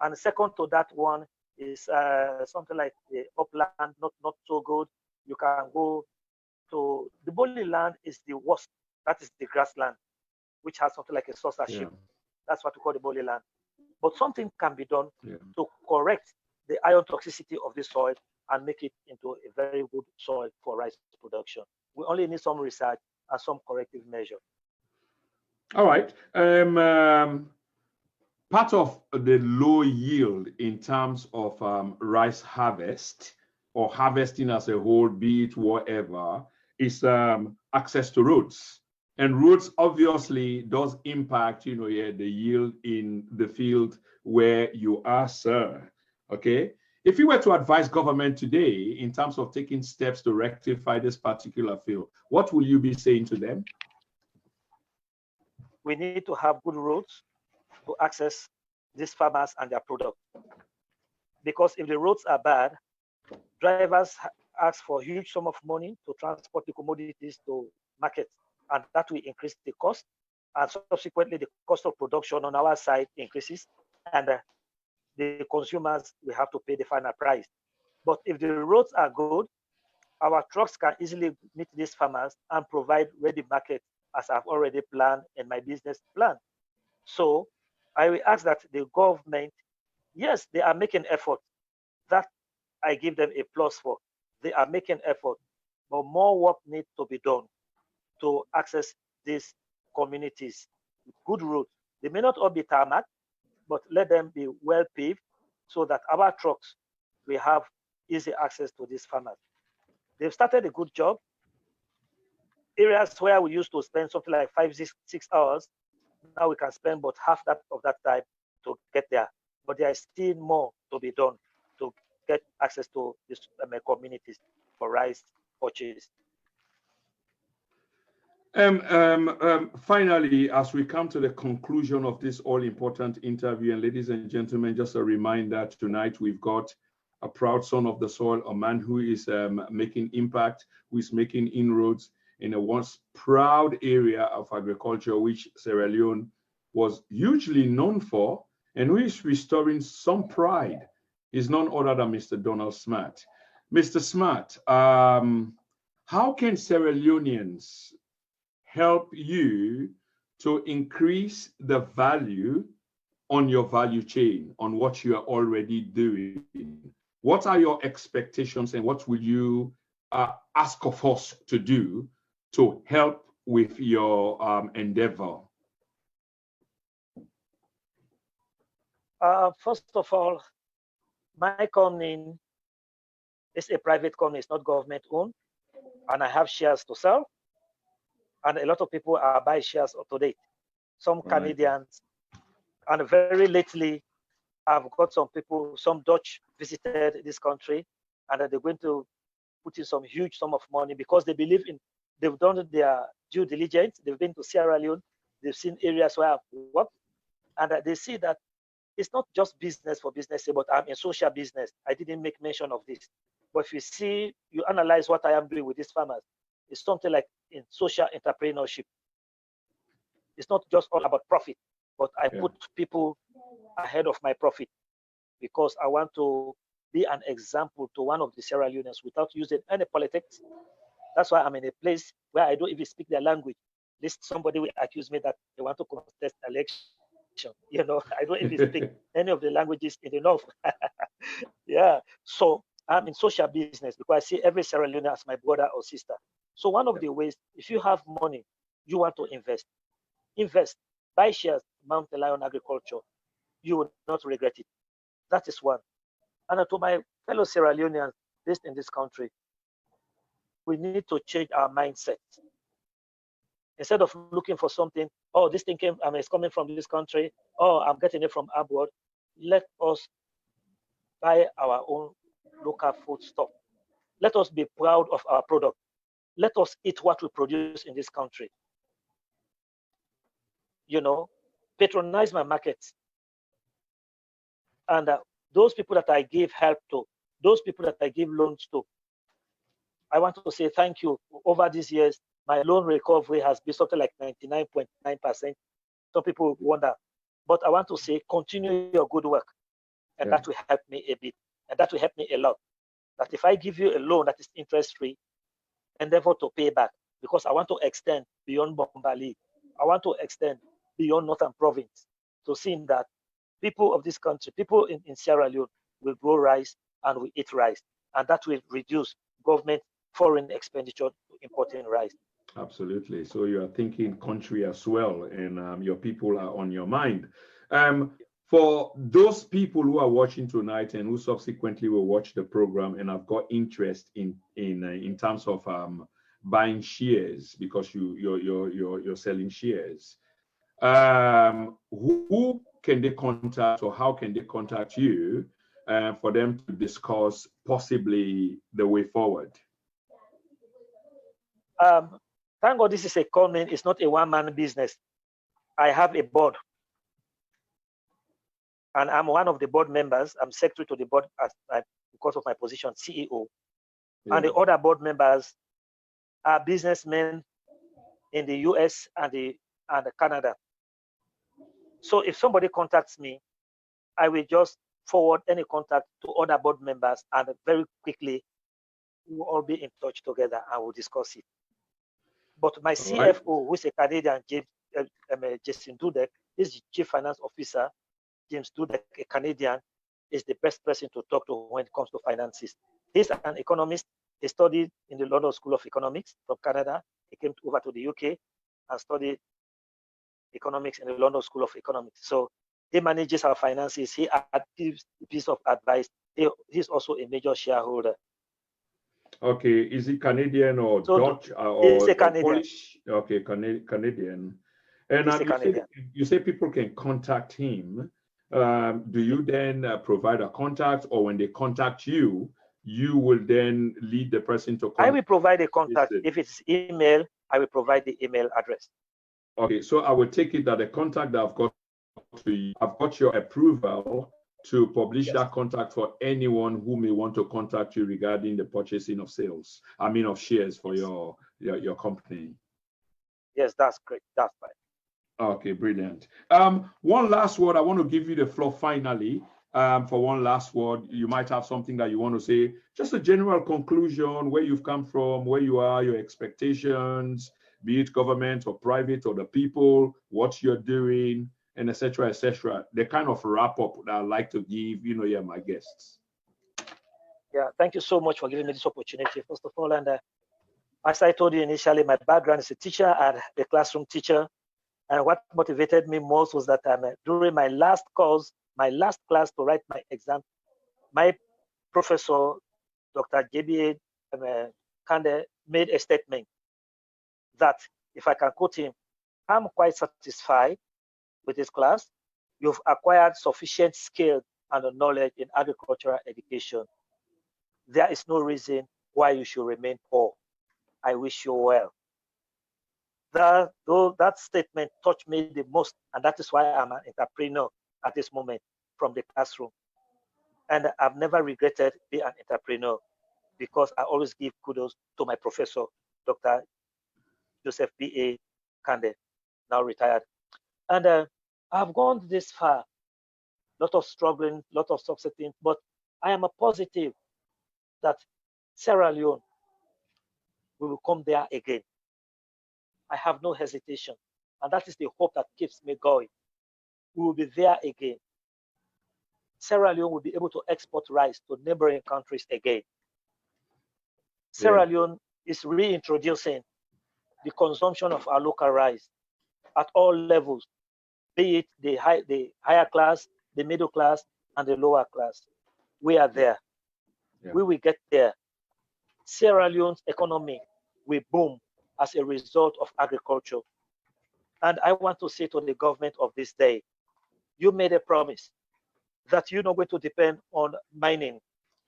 And second to that one is something like the upland, not so good. You can go to the bowling land is the worst. That is the grassland, which has something like a saucer shape. That's what we call the bowling land. But something can be done to correct the iron toxicity of the soil and make it into a very good soil for rice production. We only need some research and some corrective measure. All right. Part of the low yield in terms of rice harvest or harvesting as a whole, be it whatever, is access to roads. And roads obviously does impact, the yield in the field where you are, sir. Okay. If you were to advise government today in terms of taking steps to rectify this particular field, what will you be saying to them? We need to have good roads to access these farmers and their product. Because if the roads are bad, drivers ask for a huge sum of money to transport the commodities to markets, and that will increase the cost, and subsequently the cost of production on our side increases, and the consumers will have to pay the final price. But if the roads are good, our trucks can easily meet these farmers and provide ready market, as I've already planned in my business plan. So I will ask that the government, yes, they are making effort. That I give them a plus for. They are making effort, but more work needs to be done to access these communities with good roads. They may not all be tarmac, but let them be well paved so that our trucks will have easy access to these farmers. They've started a good job. Areas where we used to spend something like 5, 6 hours, now we can spend about half that of that time to get there. But there is still more to be done to get access to these communities for rice purchase. Finally, as we come to the conclusion of this all-important interview, and ladies and gentlemen, just a reminder, tonight we've got a proud son of the soil, a man who is making impact, who is making inroads in a once proud area of agriculture, which Sierra Leone was hugely known for, and who is restoring some pride, is none other than Mr. Donald Smart. Mr. Smart, how can Sierra Leoneans help you to increase the value on your value chain, on what you are already doing? What are your expectations and what will you ask of us to do to help with your endeavor? First of all, my company is a private company, it's not government owned, and I have shares to sell. And a lot of people are buying shares today, some Canadians. And very lately, I've got some people, some Dutch visited this country, and they're going to put in some huge sum of money because they believe in, they've done their due diligence, they've been to Sierra Leone, they've seen areas where I've worked, and they see that it's not just business for business, but I'm in social business. I didn't make mention of this. But if you see, you analyze what I am doing with these farmers, it's something like in social entrepreneurship. It's not just all about profit, but I put people ahead of my profit because I want to be an example to one of the Sierra Leoneans without using any politics. That's why I'm in a place where I don't even speak their language. This somebody will accuse me that they want to contest election. You know, I don't even speak any of the languages in the north. Yeah. So I'm in social business because I see every Sierra Leonean as my brother or sister. So one of the ways, if you have money, you want to invest, buy shares, Mountain Lion Agriculture, you will not regret it. That is one. And to my fellow Sierra Leoneans based in this country, we need to change our mindset. Instead of looking for something, oh, this thing is coming from this country, oh, I'm getting it from abroad, let us buy our own local food stuff. Let us be proud of our product. Let us eat what we produce in this country. You know, patronize my markets. And those people that I give help to, those people that I give loans to, I want to say thank you. Over these years, my loan recovery has been something like 99.9%. Some people wonder, but I want to say continue your good work. And that will help me a bit. And that will help me a lot. That if I give you a loan that is interest-free, endeavor to pay back, because I want to extend beyond Bombali. I want to extend beyond Northern Province to see that people of this country, people in Sierra Leone will grow rice and will eat rice. And that will reduce government foreign expenditure to importing rice. Absolutely. So you are thinking country as well, and your people are on your mind. For those people who are watching tonight and who subsequently will watch the program and have got interest in terms of buying shares because you're selling shares, who can they contact or how can they contact you for them to discuss possibly the way forward? Thank God this is a company, it's not a one-man business. I have a board. And I'm one of the board members. I'm secretary to the board because of my position, CEO. Yeah. And the other board members are businessmen in the US and Canada. So if somebody contacts me, I will just forward any contact to other board members, and very quickly we'll all be in touch together and we'll discuss it. But my CFO, who is a Canadian, Jason Dudek, is Chief Finance Officer. James Dudek, a Canadian, is the best person to talk to when it comes to finances. He's an economist. He studied in the London School of Economics from Canada. He came over to the UK and studied economics in the London School of Economics. So he manages our finances. He gives a piece of advice. He's also a major shareholder. Okay, is he Canadian or Dutch or Polish? Okay, Canadian. And you say people can contact him. Do you then provide a contact, or when they contact you, you will then lead the person to contact? I will provide a contact. If it's email, I will provide the email address. Okay, so I will take it that the contact that I've got to you, I've got your approval to publish Yes. that contact for anyone who may want to contact you regarding the purchasing of of shares for your company. Yes, that's great. That's fine. Okay, brilliant. One last word. I want to give you the floor finally. For one last word, you might have something that you want to say. Just a general conclusion, where you've come from, where you are, your expectations, be it government or private or the people, what you're doing, and etc., etc. The kind of wrap up that I'd like to give, you're my guests. Yeah, thank you so much for giving me this opportunity, first of all. And as I told you initially, my background is a teacher and a classroom teacher. And what motivated me most was that during my last class to write my exam, my professor, Dr. JBA Kande, made a statement that, if I can quote him, I'm quite satisfied with this class. You've acquired sufficient skill and knowledge in agricultural education. There is no reason why you should remain poor. I wish you well. That statement touched me the most, and that is why I'm an entrepreneur at this moment from the classroom. And I've never regretted being an entrepreneur, because I always give kudos to my professor, Dr. Joseph B.A. Kande, now retired. And I've gone this far, lot of struggling, lot of succeeding, but I am a positive that Sierra Leone, we will come there again. I have no hesitation. And that is the hope that keeps me going. We will be there again. Sierra Leone will be able to export rice to neighboring countries again. Sierra Leone is reintroducing the consumption of our local rice at all levels, be it the higher class, the middle class, and the lower class. We are there. Yeah. We will get there. Sierra Leone's economy will boom as a result of agriculture. And I want to say to the government of this day, you made a promise that you're not going to depend on mining,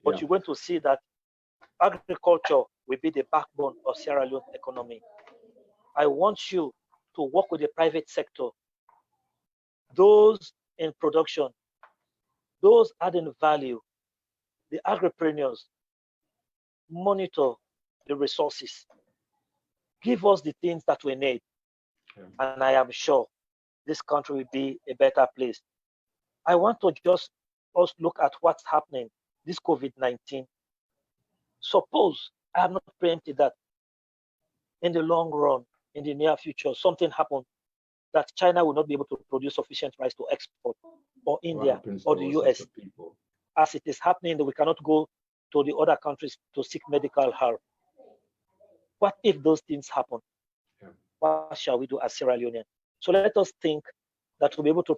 but you're going to see that agriculture will be the backbone of Sierra Leone's economy. I want you to work with the private sector, those in production, those adding value, the agripreneurs. Monitor the resources. Give us the things that we need. And I am sure this country will be a better place. I want to just us look at what's happening, this COVID-19. Suppose I have not preempted that in the long run, in the near future, something happened that China will not be able to produce sufficient rice to export, or India, or the US. As it is happening, that we cannot go to the other countries to seek medical help. What if those things happen? What shall we do as Sierra Leonean? So let us think that we'll be able to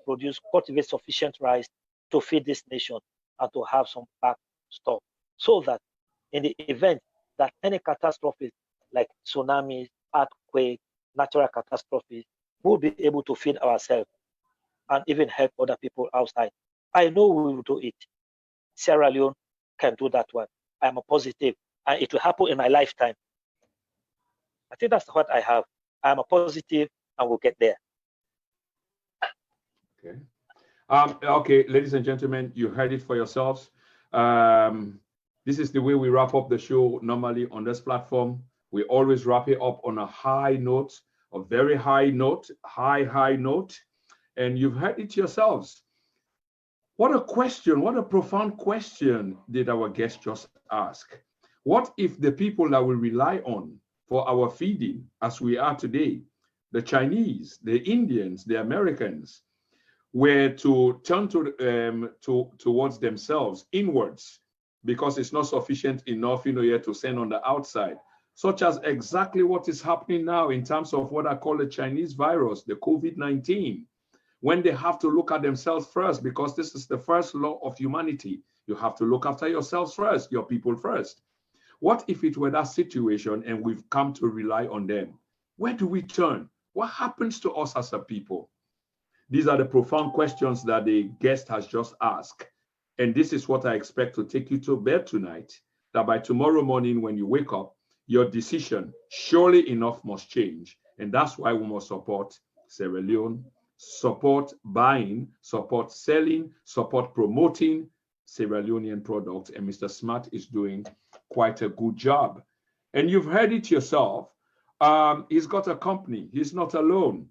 cultivate sufficient rice to feed this nation and to have some back stock, so that in the event that any catastrophe like tsunamis, earthquake, natural catastrophes, we'll be able to feed ourselves and even help other people outside. I know we will do it. Sierra Leone can do that one. I'm a positive, and it will happen in my lifetime. I think that's what I have. I'm a positive, and we'll get there. Okay. Okay, ladies and gentlemen, you heard it for yourselves. This is the way we wrap up the show normally on this platform. We always wrap it up on a high note, a very high note, high note. And you've heard it yourselves. What a question, what a profound question did our guest just ask. What if the people that we rely on for our feeding, as we are today, the Chinese, the Indians, the Americans, were to turn towards themselves inwards, because it's not sufficient enough, yet to send on the outside, such as exactly what is happening now in terms of what I call the Chinese virus, the COVID-19, when they have to look at themselves first, because this is the first law of humanity. You have to look after yourselves first, your people first. What if it were that situation and we've come to rely on them? Where do we turn? What happens to us as a people? These are the profound questions that the guest has just asked. And this is what I expect to take you to bed tonight, that by tomorrow morning when you wake up, your decision, surely enough, must change. And that's why we must support Sierra Leone, support buying, support selling, support promoting Sierra Leonean products. And Mr. Smart is doing quite a good job. And you've heard it yourself. He's got a company. He's not alone.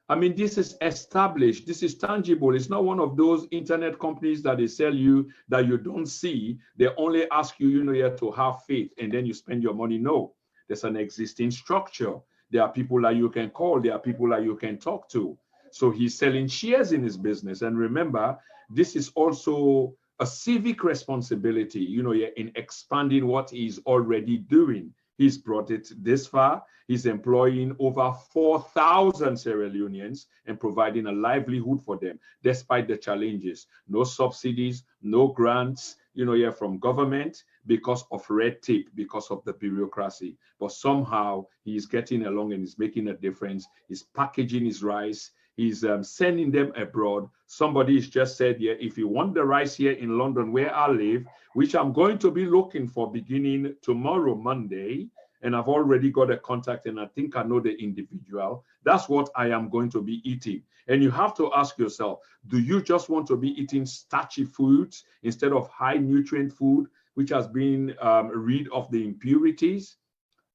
I mean, this is established. This is tangible. It's not one of those internet companies that they sell you that you don't see. They only ask you, you know, to have faith, and then you spend your money. No, there's an existing structure. There are people that you can call. There are people that you can talk to. So he's selling shares in his business. And remember, this is also a civic responsibility, you know, in expanding what he's already doing. He's brought it this far. He's employing over 4,000 Sierra Leoneans and providing a livelihood for them, despite the challenges. No subsidies, no grants, you know, from government because of red tape, because of the bureaucracy. But somehow he's getting along and he's making a difference. He's packaging his rice. He's sending them abroad. Somebody has just said, yeah, if you want the rice here in London where I live, which I'm going to be looking for beginning tomorrow, Monday, and I've already got a contact and I think I know the individual, that's what I am going to be eating. And you have to ask yourself, do you just want to be eating starchy foods instead of high nutrient food, which has been rid of the impurities?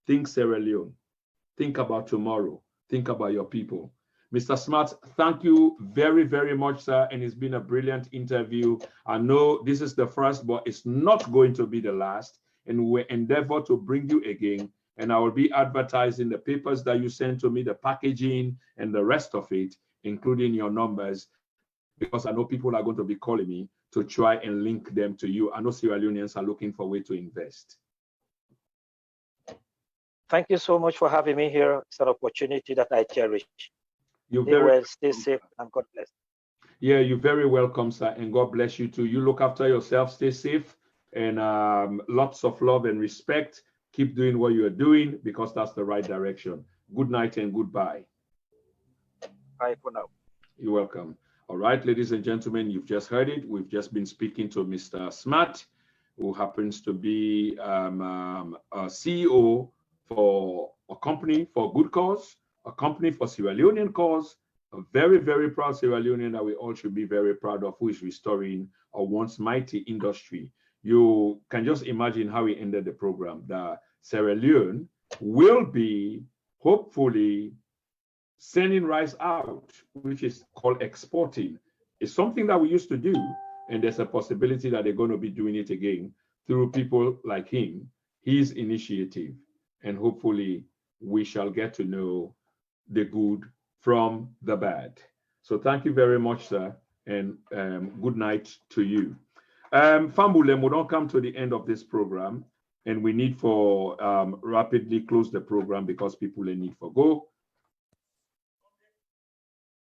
Think Sierra Leone. Think about tomorrow. Think about your people. Mr. Smart, thank you very, very much, sir. And it's been a brilliant interview. I know this is the first, but it's not going to be the last. And we endeavor to bring you again. And I will be advertising the papers that you sent to me, the packaging and the rest of it, including your numbers, because I know people are going to be calling me to try and link them to you. I know Sierra Leoneans are looking for a way to invest. Thank you so much for having me here. It's an opportunity that I cherish. You're very well, stay safe, and God bless. Yeah, you're very welcome, sir, and God bless you too. You look after yourself, stay safe, and lots of love and respect. Keep doing what you're doing because that's the right direction. Good night and goodbye. Bye for now. You're welcome. All right, ladies and gentlemen, you've just heard it. We've just been speaking to Mr. Smart, who happens to be a CEO for a company for good cause, a company for Sierra Leonean cause, a very, very proud Sierra Leonean that we all should be very proud of, who is restoring a once mighty industry. You can just imagine how he ended the program. That Sierra Leone will be hopefully sending rice out, which is called exporting. It's something that we used to do, and there's a possibility that they're going to be doing it again through people like him, his initiative, and hopefully we shall get to know the good from the bad. So thank you very much, sir, and good night to you. Fambulem, we don't come to the end of this program, and we need for rapidly close the program because people need for go.